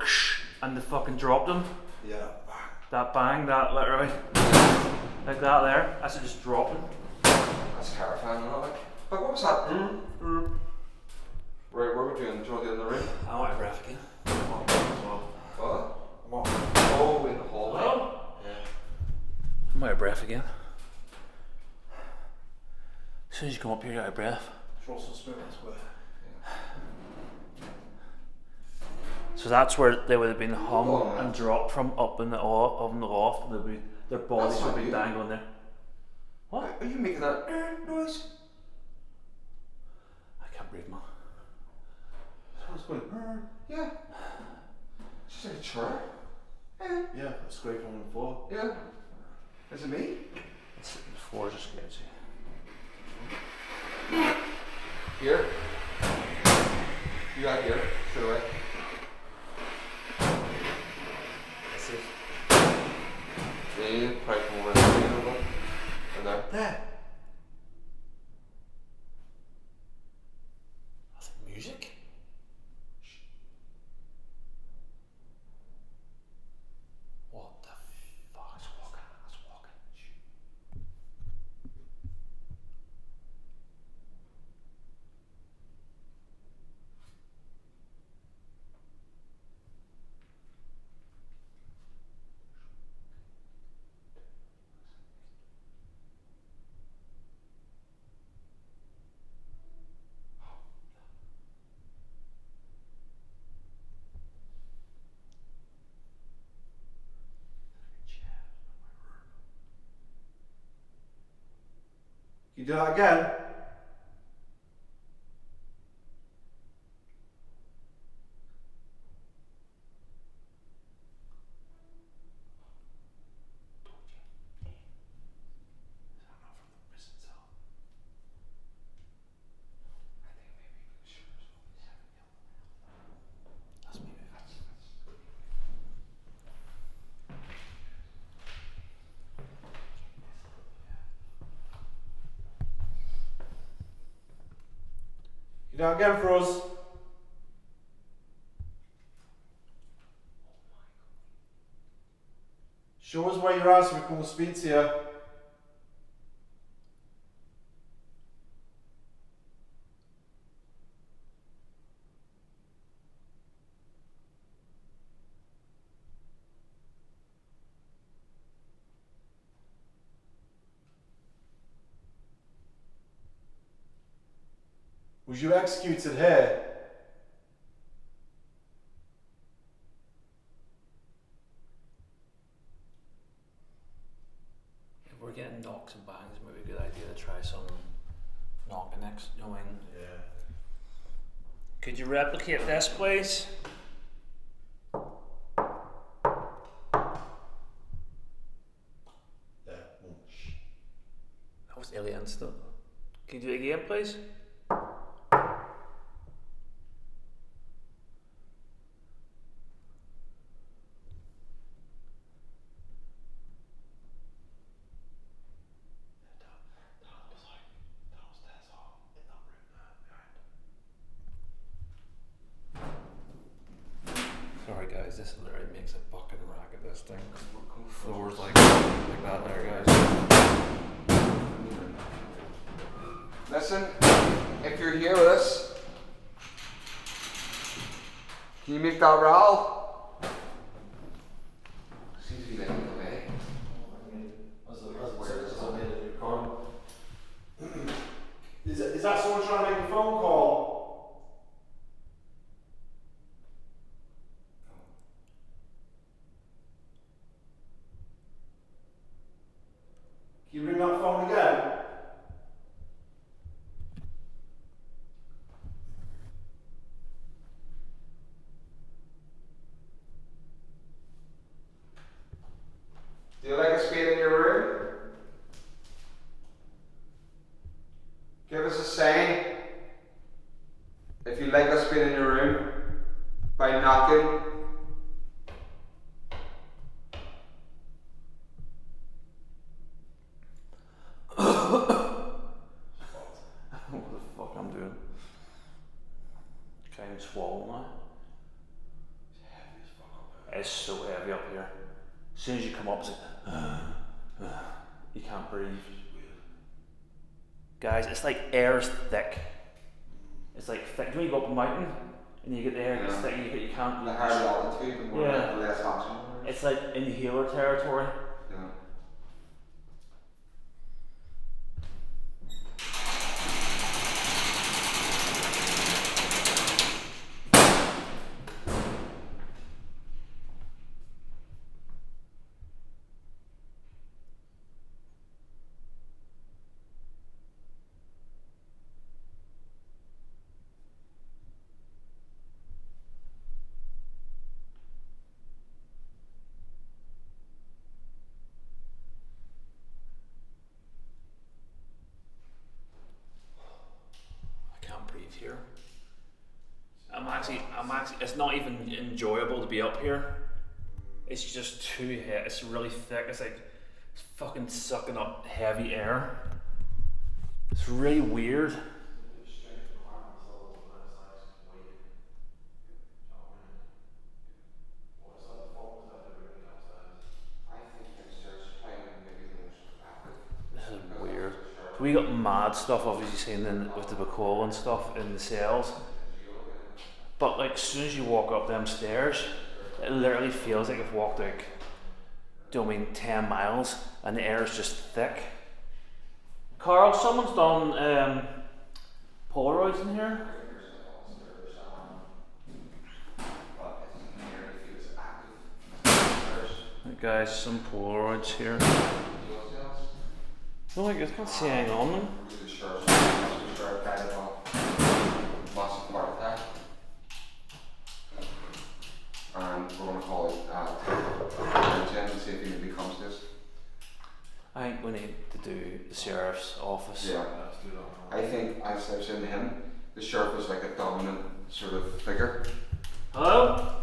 and they fucking drop them? Yeah. That bang, that literally, like that there, that's it just dropping. That's terrifying, isn't it? But what was that? Right, what are we doing? Do you want to do it in the room? I want my breath again. What? Come on. Oh, in the hallway. Hello? Yeah. I'm out of breath again. As soon as you come up here, you're out of breath. Throw some spirits with. So that's where they would have been hung and dropped from up in the loft, and their bodies That's would not be you. dangling there. What? Are you making that noise? I can't breathe, man. Someone's going. Yeah. She's like a chair. Yeah. Yeah, a scrape on the floor. Yeah. Is it me? The floors are sketchy. Here. You got here. Straight away. That's it. Yeah, you probably come over there a little bit. And there. There. That's music. What the fuck is walking? That's walking. You do that again? You do that again for us? Show us where you're at so we can speak to you. Was you executed here? If we're getting knocks and bangs, it might be a good idea to try some knocking next. You know, Yeah. could you replicate this, please? Yeah. That was alien stuff. Can you do it again, please? Sorry guys, this literally makes a fucking racket, this thing. Floors like that there, guys. Listen, if you're here with us, can you make that roll? Seems to be letting it away. Is that someone trying to make a phone call? Can you ring that phone again? Do you like us being in your room? Give us a sign if you like us being in your room by knocking. What the fuck I'm doing? Trying to swallow now. It's so heavy up here. As soon as you come up, it's like, you can't breathe. Guys, it's like air's thick. It's like thick. When you go up a mountain and you get the air, it's thick. You can't. The higher the altitude, the more Yeah. the less oxygen. It's like inhaler territory. Yeah. I can't breathe here. I'm actually, it's not even enjoyable to be up here. It's just too heavy, it's really thick, it's like, it's fucking sucking up heavy air. It's really weird. This is weird. So we got mad stuff obviously seen in with the Bacall and stuff in the cells. But like as soon as you walk up them stairs, it literally feels like you've walked like, do you know what I mean, 10 miles and the air is just thick. Carl, someone's done Polaroids in here. Right, guys, some Polaroids here. No, I can't see anything on them. Massive heart attack. And we're going to call it and see if he becomes this. I think we need to do the sheriff's office. Yeah. I think, as I've said to him, the sheriff is like a dominant sort of figure. Hello?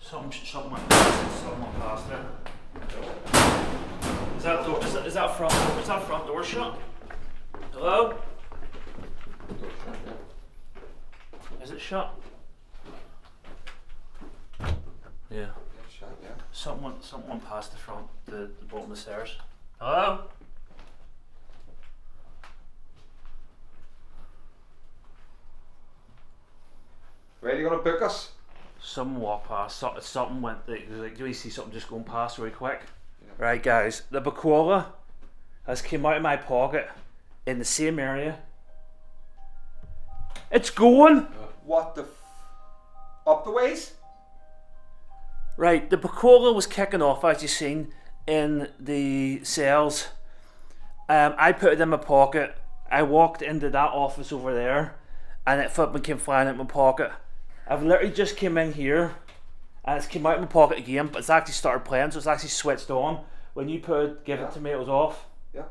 Something went past there. Is that front door shut? Hello? Is it shut? Yeah. Yeah. Something went past the front, the bottom of the stairs. Hello? Right, you gonna book us? Someone walked past, something went, like, do you see something just going past really quick? Yeah. Right guys, the Bacola has came out of my pocket in the same area. It's going! What the up the ways? Right, the Bacola was kicking off as you've seen in the cells. I put it in my pocket. I walked into that office over there and it flipping came flying out my pocket. I've literally just came in here and it's came out of my pocket again, but it's actually started playing, so it's actually switched on. When you give it to me, it was off. Yeah.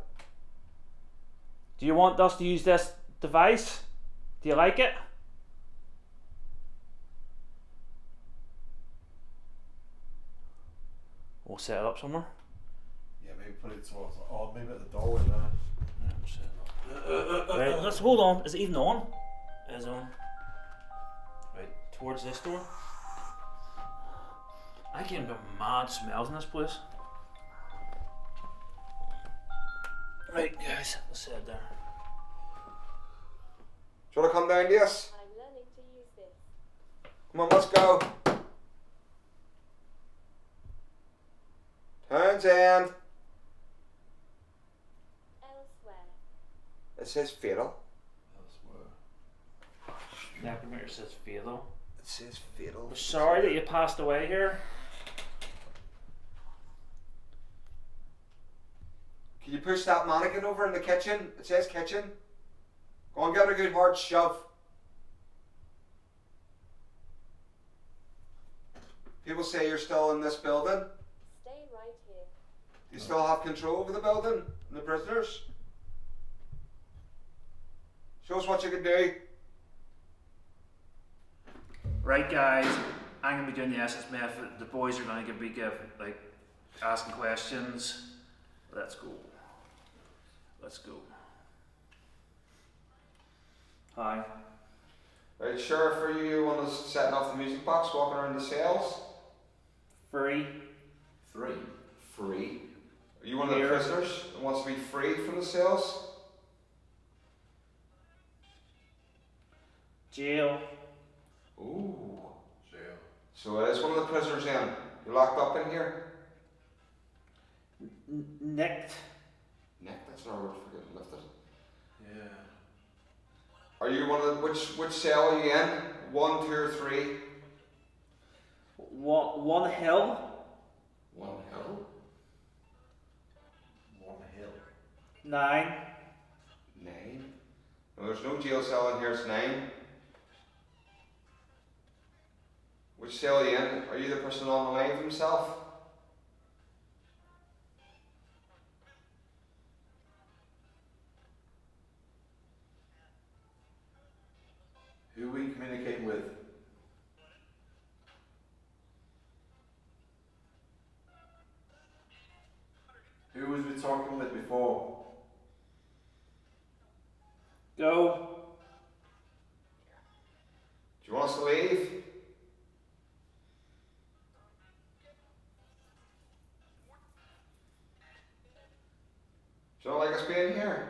Do you want us to use this device? Do you like it? We'll set it up somewhere. Yeah, maybe put it towards, or maybe at the doorway there. Yeah, we'll set it up. Right, let's hold on. Is it even on? It is on. Right, towards this door. I can't get mad smells in this place. Right, guys, let's set it there. Do you wanna come down, yes? I'm learning to use this. Come on, let's go. Townsend. Elsewhere. It says fatal. The acclimator says fatal. It says fatal. We're sorry that you passed away here. Can you push that mannequin over in the kitchen? It says kitchen. Go and give it a good hard shove. People say you're still in this building. Stay right here. You still have control over the building and the prisoners? Show us what you can do. Right, guys, I'm gonna be doing the essence method. The boys are gonna be asking questions. Let's go. Let's go. Hi. Right, Sheriff, are you one that's setting off the music box, walking around the cells? Free. Three. Free. Are you one of the Here. prisoners that wants to be freed from the cells? Jail. Ooh. Jail. So it is one of the prisoners in. You're locked up in here? Nicked. Nick, that's not a word for getting lifted. Yeah. Are you one of the, which cell are you in? 1, 2 or 3? One hill. One hill. 1 hill. 9. 9. No, there's no jail cell in here, it's 9. Which cell are you in? Are you the person on the line himself? Who are we communicating with? Who was we talking with before? Go. Do you want us to leave? Do you not like us being here?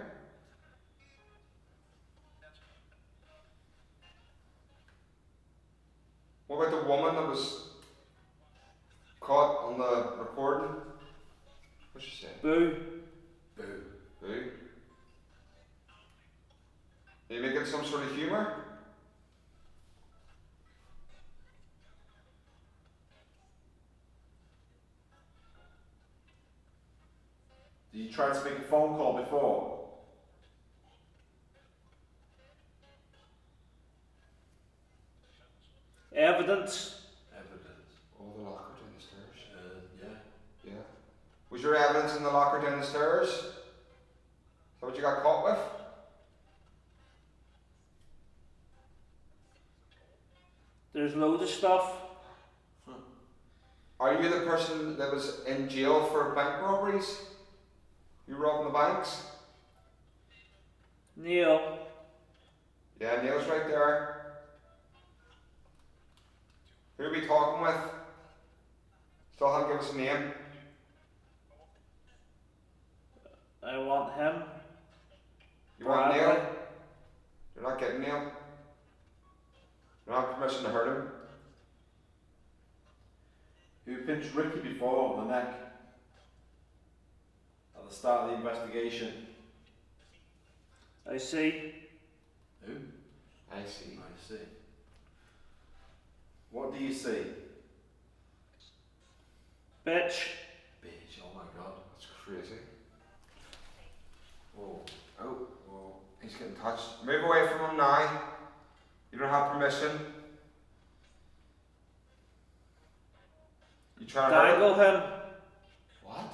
What about the woman that was caught on the recording? What'd she say? Boo. Boo. Who? Are you making some sort of humour? Did you try to make a phone call before? Evidence. Evidence. Oh, the locker down the stairs. Yeah. Yeah. Was your evidence in the locker down the stairs? Is that what you got caught with? There's loads of stuff. Are you the person that was in jail for bank robberies? You robbing the banks? Neil. Yeah, Neil's right there. Who are we talking with? Still haven't given us a name. I want him. You want Bradley. Neil? You're not getting Neil. You don't have permission to hurt him. Who pinched Ricky before on the neck? At the start of the investigation. I see. Who? I see. I see. What do you see? Bitch. Bitch, oh my god. That's crazy. Whoa. Oh, Whoa. he's getting touched. Move away from him now. You don't have permission. You trying to hurt him? Dangle him. What?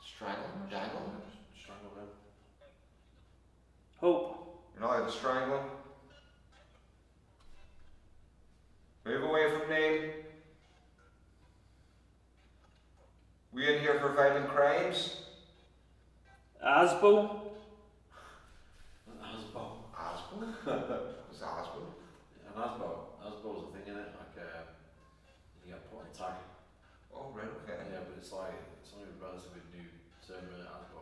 Strangle him or dangle him? Strangle him. Hope. You're not allowed to strangle him. Move away from Neil. We in here for violent crimes? Asbo. Asbo. Asbo? What's Asbo? An Asbo. Asbo's a thing in it, like you get put on tag. Oh, right, okay. Yeah, but it's like it's only a relatively new term in Asbo.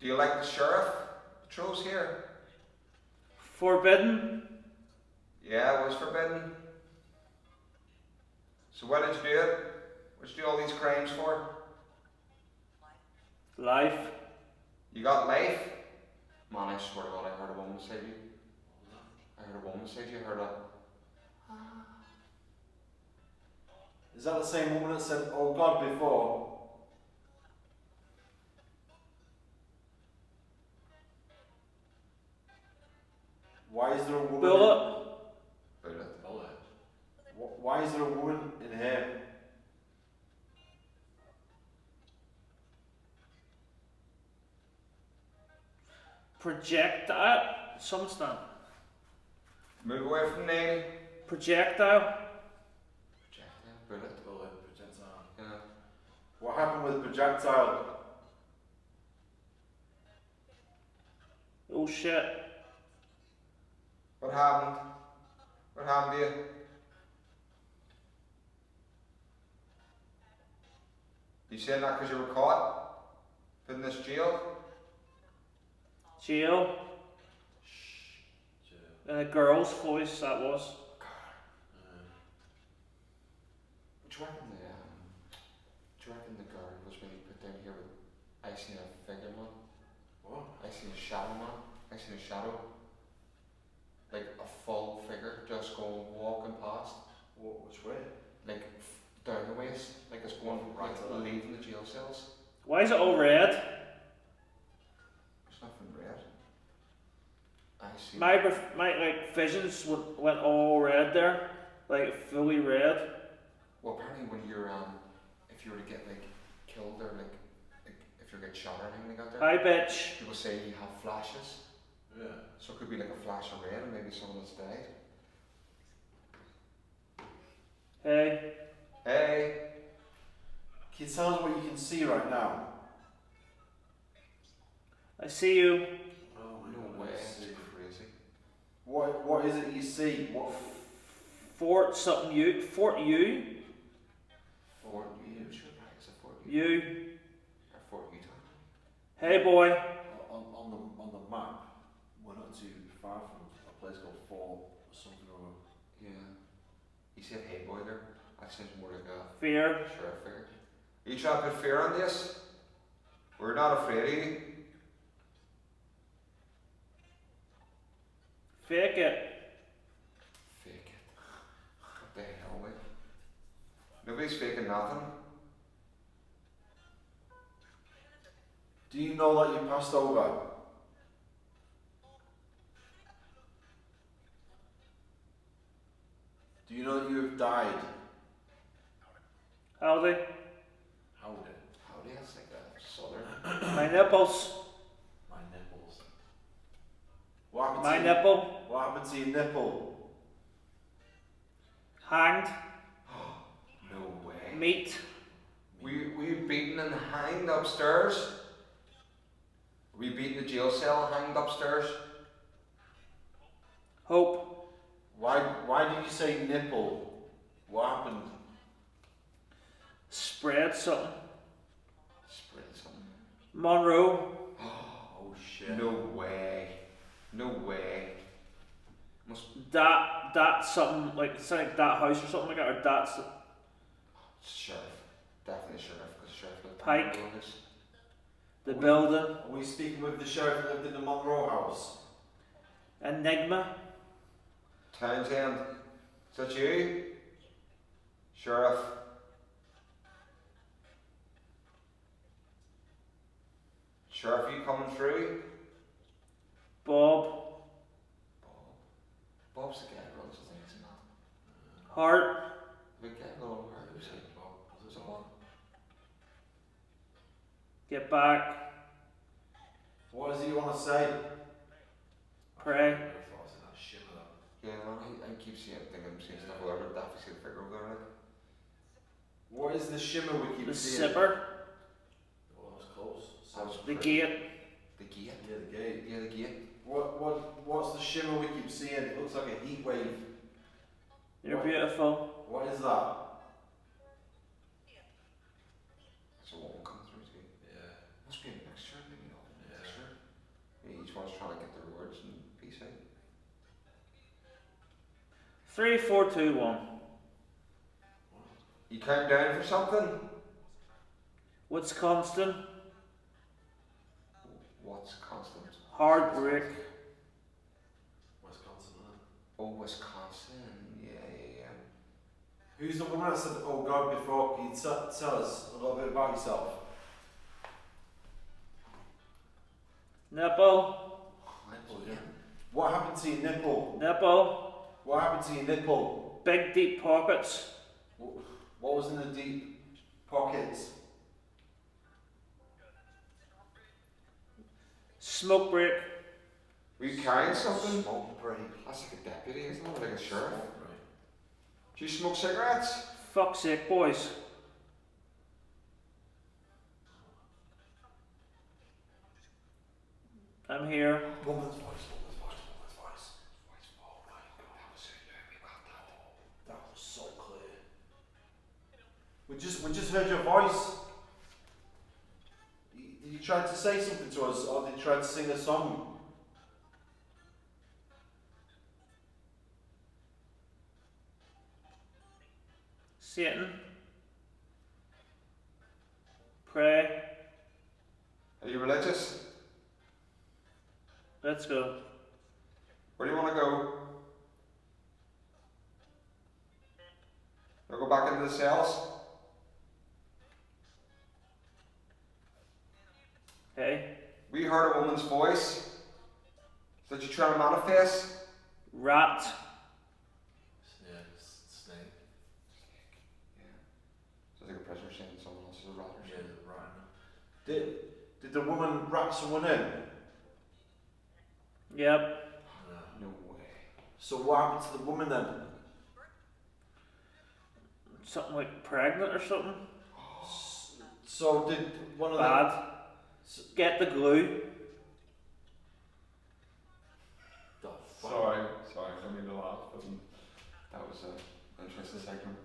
Do you like the sheriff patrols here? Forbidden. Yeah, it was forbidden. So why did you do it? What did you do all these crimes for? Life. You got life? Man, I swear to God, I heard a woman say to you. I heard a woman say to you, I heard a... Is that the same woman that said, oh God, before? Why is there a woman? Bullet. Bullet. Bullet. Why is there a woman in here? Projectile. Something's not. Move away from Neil. Projectile. Bullet. Projectile. Yeah. What happened with projectile? Oh shit. What happened? What happened to you? You saying that because you were caught? Put in this jail? Jail. In a girl's voice, that was. Do you reckon the girl was really put down here with I seen a figure man? What? I seen a shadow man. I seen a shadow. Like a full figure just going walking past. Which way? Like down the waist. Like it's going Right like to that. leaving the jail cells. Why is it all red? There's nothing red. I see. My like visions went all red there, like fully red. Well, apparently when you're if you were to get like killed or like if you get shot or anything like that, I bitch. people say you have flashes. Yeah. So it could be like a flash of red and maybe someone has died. Hey, Hey, Can you tell us what you can see right now? I see you. Oh no way, it's crazy. What is it you see? What? Fort something you. Fort you. Fort Utah, is it Fort Utah? You. Or Fort Utah? Hey boy. On the map, we're not too far from a place called Fort something or other. Yeah. You said hey boy there. That sounds more like a Fear. sheriff figure. Are you trying to put fear on this? We're not afraid of you. Fake it. Fake it. What the hell, mate? Nobody's faking nothing. Do you know that you passed over? Do you know that you have died? Howdy. Howdy. Howdy, that's like a southern. My nipples. My nipples. What happened My to nipple. What happened to your nipple? Hanged. No way. Meat. Were you beaten and hanged upstairs? Were you beaten in the jail cell, hanged upstairs? Hope. Why did you say nipple? What happened? Spread something. Spread something. Monroe. Oh shit. No way. No way. Must That something like it's like that house or something like that, or that's sheriff. Definitely sheriff, because sheriff lived Pike. in the buildings. the building. Are we speaking with the sheriff who lived in the Monroe house? Enigma. Townsend. Is that you? Sheriff. Sheriff, you coming through? Bob. Bob's the guy who runs the things, isn't it? Hart. The big guy who runs the things. Is it Bob? Get back. What does he want to say? Pray. Yeah, man, I keep thinking I'm seeing stuff all over. Daffy see the figure over there, like. What is the shimmer we keep The seeing? zipper. Oh, that's close. That was The pretty- gate. The gate. Yeah, the gate. Yeah, the gate. What's the shimmer we keep seeing? It looks like a heat wave. You're What? beautiful. What is that? It's a woman coming through too. Yeah. Must be a mixture, maybe not a mixture. Yeah, each one's trying to get their words and piece out. 3, 4, 2, 1. You count down for something? What's constant? What's constant? Heartbreak. Oh, Wisconsin. Yeah. Who's the woman that said, oh God, before? Can you tell us a little bit about yourself? Nipple. What happened to your nipple? Nipple. What happened to your nipple? Big deep pockets. What was in the deep pockets? Smoke break. Were you carrying something? Smoke break. That's like a deputy, isn't it? Like a sheriff. Smoke break. Do you smoke cigarettes? Fuck's sake, boys. I'm here. Woman's voice. Oh my god. That was so clear. We just heard your voice. Did you try to say something to us, or did you try to sing a song? Satan. Pray. Are you religious? Let's go. Where do you want to go? Wanna go back into the cells? Okay. We heard a woman's voice. Did you try to manifest? Rat. Yeah, snake. Yeah. Sounds like a prisoner saying someone else is a rat or Yeah, something. right. Did the woman wrap someone in? Yep. No way. So what happened to the woman then? Something like pregnant or something. So did one of Bad. them? Get the glue. Sorry, I didn't mean to laugh, but that was an interesting segment.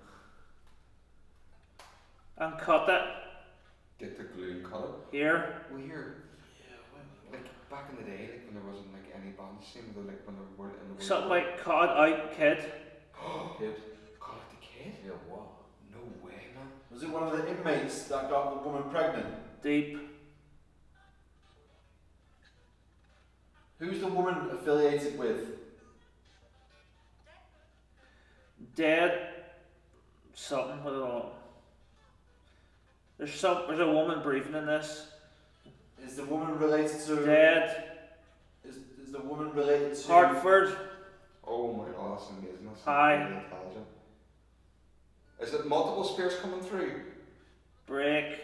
And cut it. Get the glue and cut it. Here. Well, here, like back in the day, like when there wasn't like any band scene, like when they were in the Something like cut out kid. kid. Cut out the kid? Yeah, what? No way, man. Was it one of the inmates that got the woman pregnant? Deep. Who's the woman affiliated with? Dead. Something. I don't know. There's a woman breathing in this. Is the woman related to? Dead. Is the woman related to? Hartford. Oh my god, that's amazing. That's Hi. really intelligent. Is it multiple spears coming through? Break.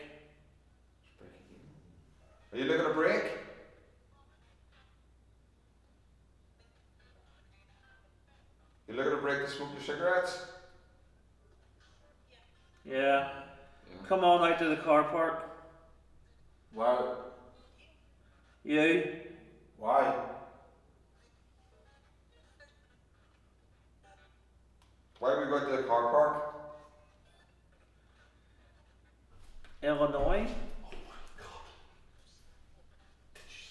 Are you looking to break? You looking to break to smoke your cigarettes? Yeah. Yeah. Come on out to the car park. Why? You. Why? Why are we going to the car park? Illinois.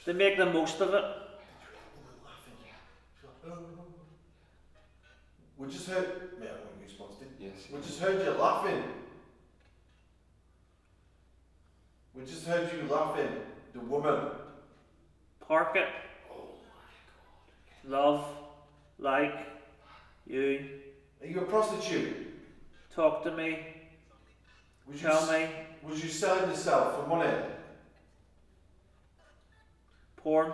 They make the most of it. We just heard. Yeah, when we responded. Yes. We just heard you laughing. We just heard you laughing. The woman. Park it. Oh Love. Like. You. Are you a prostitute? Talk to me. Was Tell you, me. Was you selling yourself for money? Porn.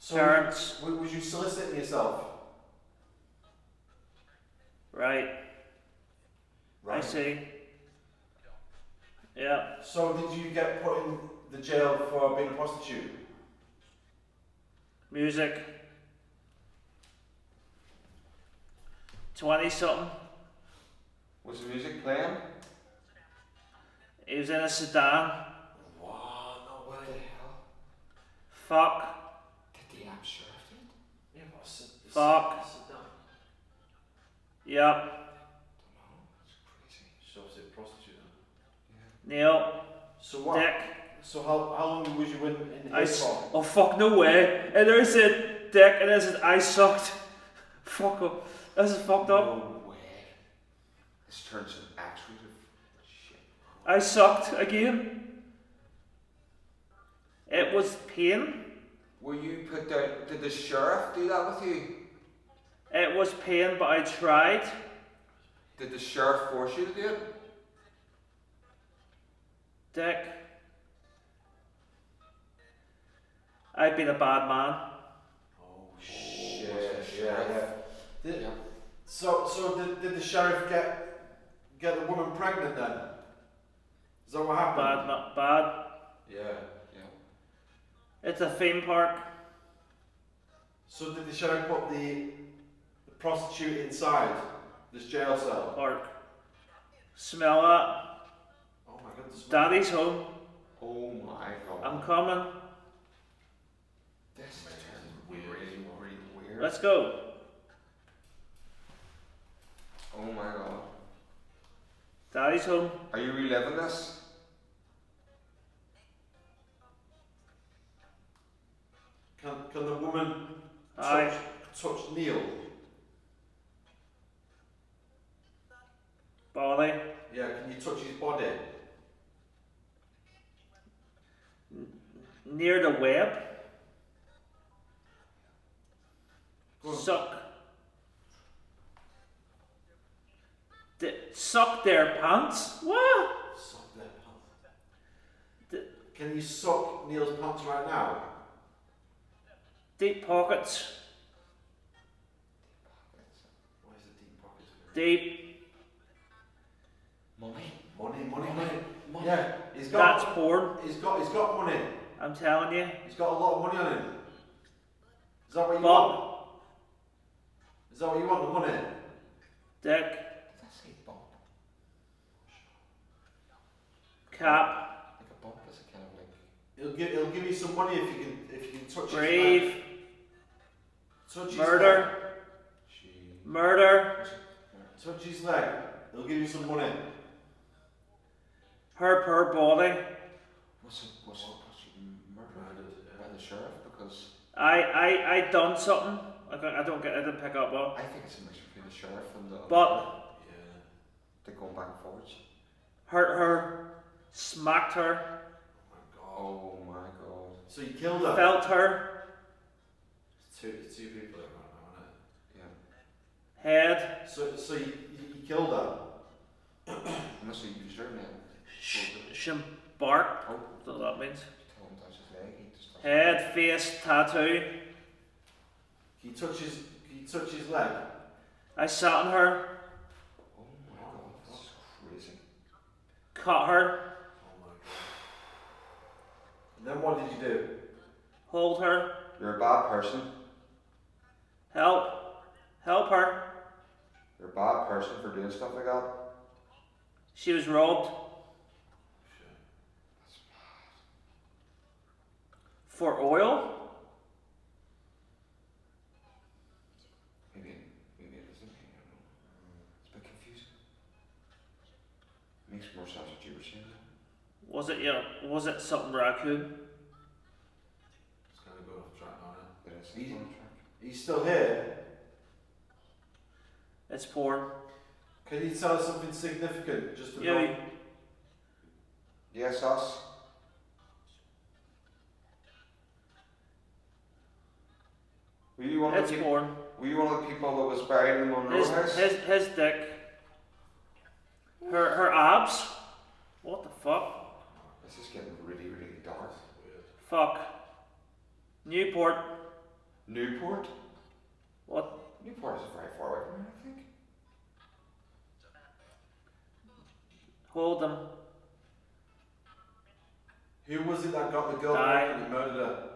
So Parents. Was you soliciting yourself? Right. I see. Yeah. So did you get put in the jail for being a prostitute? Music. 20 something. Was the music playing? He was in a sedan. Wow, no way. What the hell? Fuck. Did the app sheriff do it? Yeah, but Fuck. sit down. Yep. Don't know. It's crazy. She's obviously a prostitute. Neil. So what? Dick. So how long was you in I here for? oh fuck, no way. And there said dick and there said I sucked. Fuck up. This is fucked up. No way. This turns an actual shit. I sucked again. It was pain. Were you put down? Did the sheriff do that with you? It was pain, but I tried. Did the sheriff force you to do it? Dick. I've been a bad man. Oh shit, yeah. Did, Yeah. So did the sheriff get the woman pregnant then? Is that what happened? Bad. Yeah. Yeah. It's a theme park. So did the sheriff put the prostitute inside this jail cell? Park. Smell that. Oh my goodness. Daddy's home. Oh my god. I'm coming. This is really, really weird. Let's go. Oh my god. Daddy's home. Are you reliving this? Can the woman Aye. touch Neil? Body. Yeah, can you touch his body? Near the web. Go on. Suck. Suck their pants? What? Suck their pants. D- Can you suck Neil's pants right now? Deep pockets. Why is it deep pockets? Deep. Money. Money. Yeah, That's porn. He's got money. I'm telling you. He's got a lot of money on him. Is that what you But want? Is that what you want? The money? dick. Did I say bump? Cap. Like a bump is a kind of like. He'll give you some money if you can touch his Brave. leg. Touch his Murder. leg. Murder. Touch his leg. He'll give you some money. Her body. Was she murdered by the sheriff? Because I done something. I didn't pick up well. I think it's a mixture between the sheriff and the. But Yeah. They're going back and forwards. hurt her, smacked her, Oh my god. Oh my god. So you killed her? felt her, Two people there right now, isn't it? Yeah. head, So you killed her? Unless you used her name. shimbark. Oh. That's what that means. Tell him touch his leg. He just touched Head, face, tattoo. Can you touch his leg? I sat on her, Oh my god. This is crazy. cut her, Oh my god. And then what did you do? hold her, You're a bad person. help her. You're a bad person for doing stuff like that. She was robbed for oil. Maybe it isn't. I don't know. It's a bit confusing. Makes more sense what you were saying. Was it something raccoon? It's kind of going off track now. It is He's- on track. He's still here. It's porn. Can you tell us something significant? Just to Yeah. know? Yes, us. Were you one of It's the porn. Were you one of the people that was buried in the Monroe house? His dick. Her abs. What the fuck? This is getting really, really dark. Fuck. Newport. Newport? What? Newport is very far away from here, I think. Hold them. Who was it that got the girl Die. pregnant and murdered her?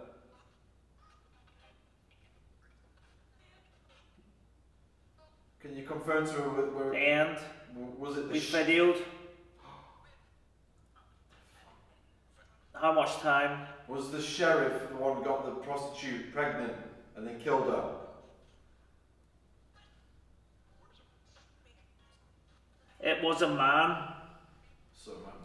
Can you confirm to her where And was it the we videoed. How much time? was the sheriff the one who got the prostitute pregnant and then killed her? It was a man. So it might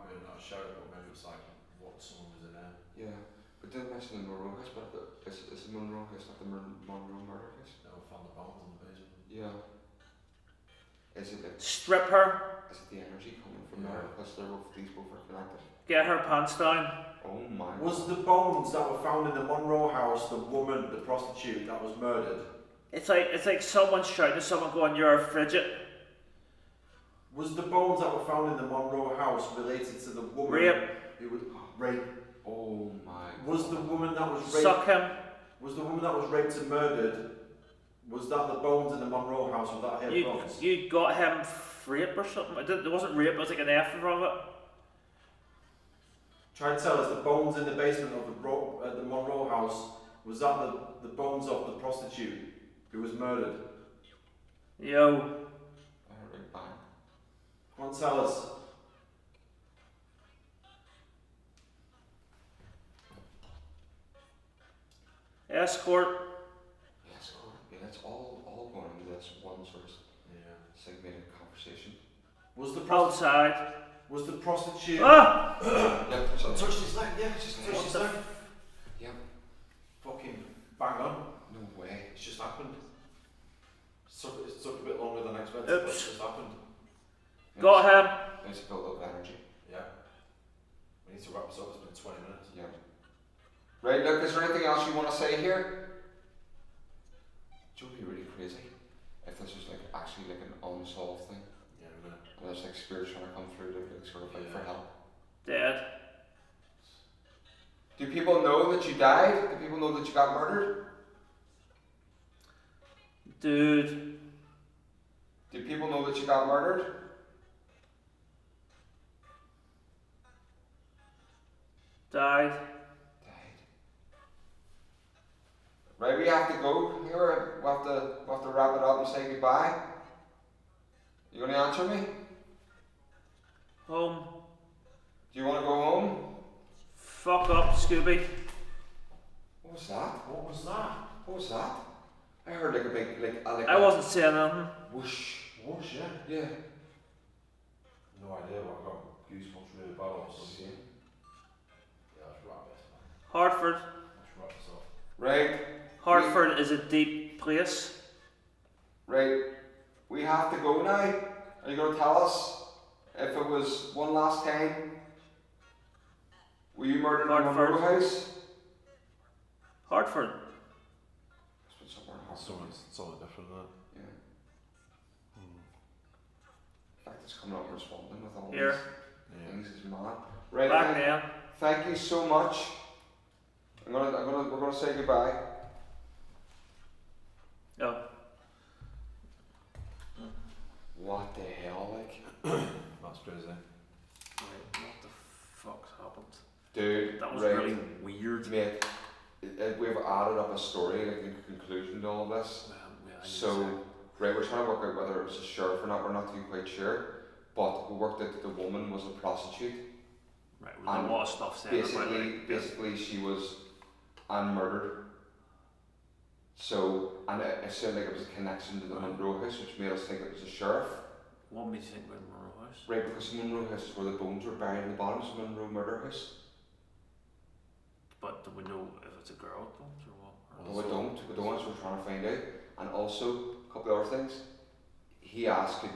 be not a sheriff, but maybe it's like what someone was in there. Yeah. But didn't mention the Monroe house, but is the Monroe house not the Monroe murder house? They were found the bones in the basement. Yeah. Is it Strip her. the energy coming from Yeah. there? Because these both are connected. Get her pants down. Oh my Was the bones that were found in the Monroe house the woman, the prostitute that was murdered? It's like someone shouting to someone going, "You're a frigid." Was the bones that were found in the Monroe house related to the woman Rape. who was raped? Oh my Was the woman that was raped? Suck him. Was the woman that was raped and murdered? Was that the bones in the Monroe house? Was that her bones? You got him rape or something. It wasn't rape. It was like an F from it. Try to tell us the bones in the basement of the Monroe house, was that the bones of the prostitute who was murdered? Yo. I heard a bang. Come on, tell us. Escort. Yes, yeah, that's all going into this one sort of segmented conversation. Was the Outside. Was the prostitute? Ah! Yeah, Touched his leg. Yeah, just touched his leg. Yeah. Fucking bang on. No way. It's just happened. It took a bit longer than expected, but it Oops. just happened. Got him. It's a build up energy. Yeah. We need to wrap this up. It's been 20 minutes. Yeah. Right, look, is there anything else you want to say here? It would be really crazy if this was like actually like an unsolved thing. Yeah, we know. And there's like spirits trying to come through to like, sort of like for help. Dead. Do people know that you died? Do people know that you got murdered? Dude. Do people know that you got murdered? Died. Died. Right, we have to go here. We have to wrap it up and say goodbye. You gonna answer me? Home. Do you want to go home? Fuck up, Scooby. What was that? What was that? What was that? I heard like a big like I wasn't saying anything. whoosh. Whoosh, yeah. Yeah. No idea. I got goosebumps really bad all of a sudden. Yeah, let's wrap this. Hartford. Let's wrap this up. Right. Hartford is a deep place. Right. We have to go now. Are you going to tell us if it was one last time? Were you murdered in a Hartford. Monroe house? Hartford. It's been somewhere in It's Hartford. something different, isn't it? Yeah. In fact, it's coming up and responding with all Here. these things is mad. Right. Back then. Thank you so much. We're gonna say goodbye. Oh. What the hell, like? That's crazy. What the fuck's happened? Dude, That was right, really weird. mate. We've added up a story, like in conclusion to all of this. So, right, we're trying to work out whether it was a sheriff or not. We're not too quite sure, but we worked out that the woman was a prostitute. Right, there's a lot of stuff said about like, Basically, she was murdered. So, and it sounded like it was a connection to the Monroe house, which made us think it was a sheriff. What made you think about Monroe House? Right, because the Monroe house is where the bones were buried in the bottom of the Monroe murder house. But do we know if it's a girl at bones or what? But we don't, so we're trying to find out. And also, a couple of other things. He asked, could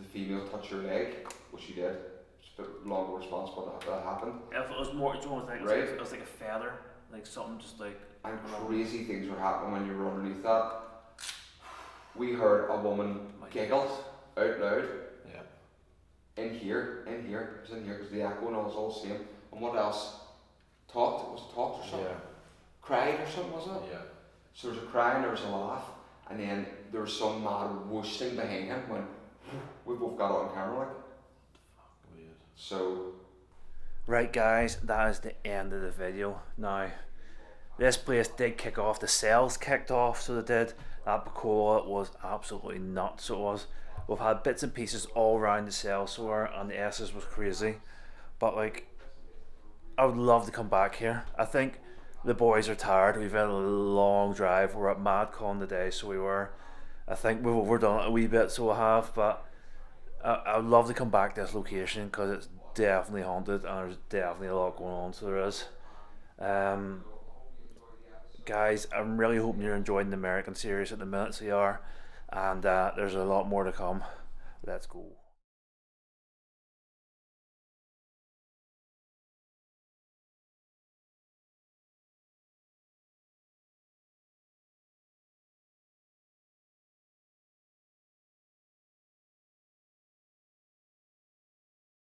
the female touch your leg? Which she did. It's a bit longer response, but that happened. If it was more, do you want to think Right. it was like a feather? Like something just like. And crazy things were happening when you were underneath that. We heard a woman giggle out loud. Yeah. In here, it was in here because the echo and all was all the same. And what else? Talked, was it talked or something? Yeah. Cried or something, wasn't it? Yeah. So there was a cry and there was a laugh, and then there was some mad whoosh thing behind him when we both got it on camera, like. Weird. So. Right, guys, that is the end of the video. Now, this place did kick off. The cells kicked off, so they did. That Bacola was absolutely nuts. It was. We've had bits and pieces all around the cell, and the S's was crazy. But like, I would love to come back here. I think the boys are tired. We've had a long drive. We're at MadCon today, so we were. I think we've overdone it a wee bit, so we have. But I would love to come back to this location because it's definitely haunted and there's definitely a lot going on. So there is. Guys, I'm really hoping you're enjoying the American series at the minute, so you are. And there's a lot more to come. Let's go.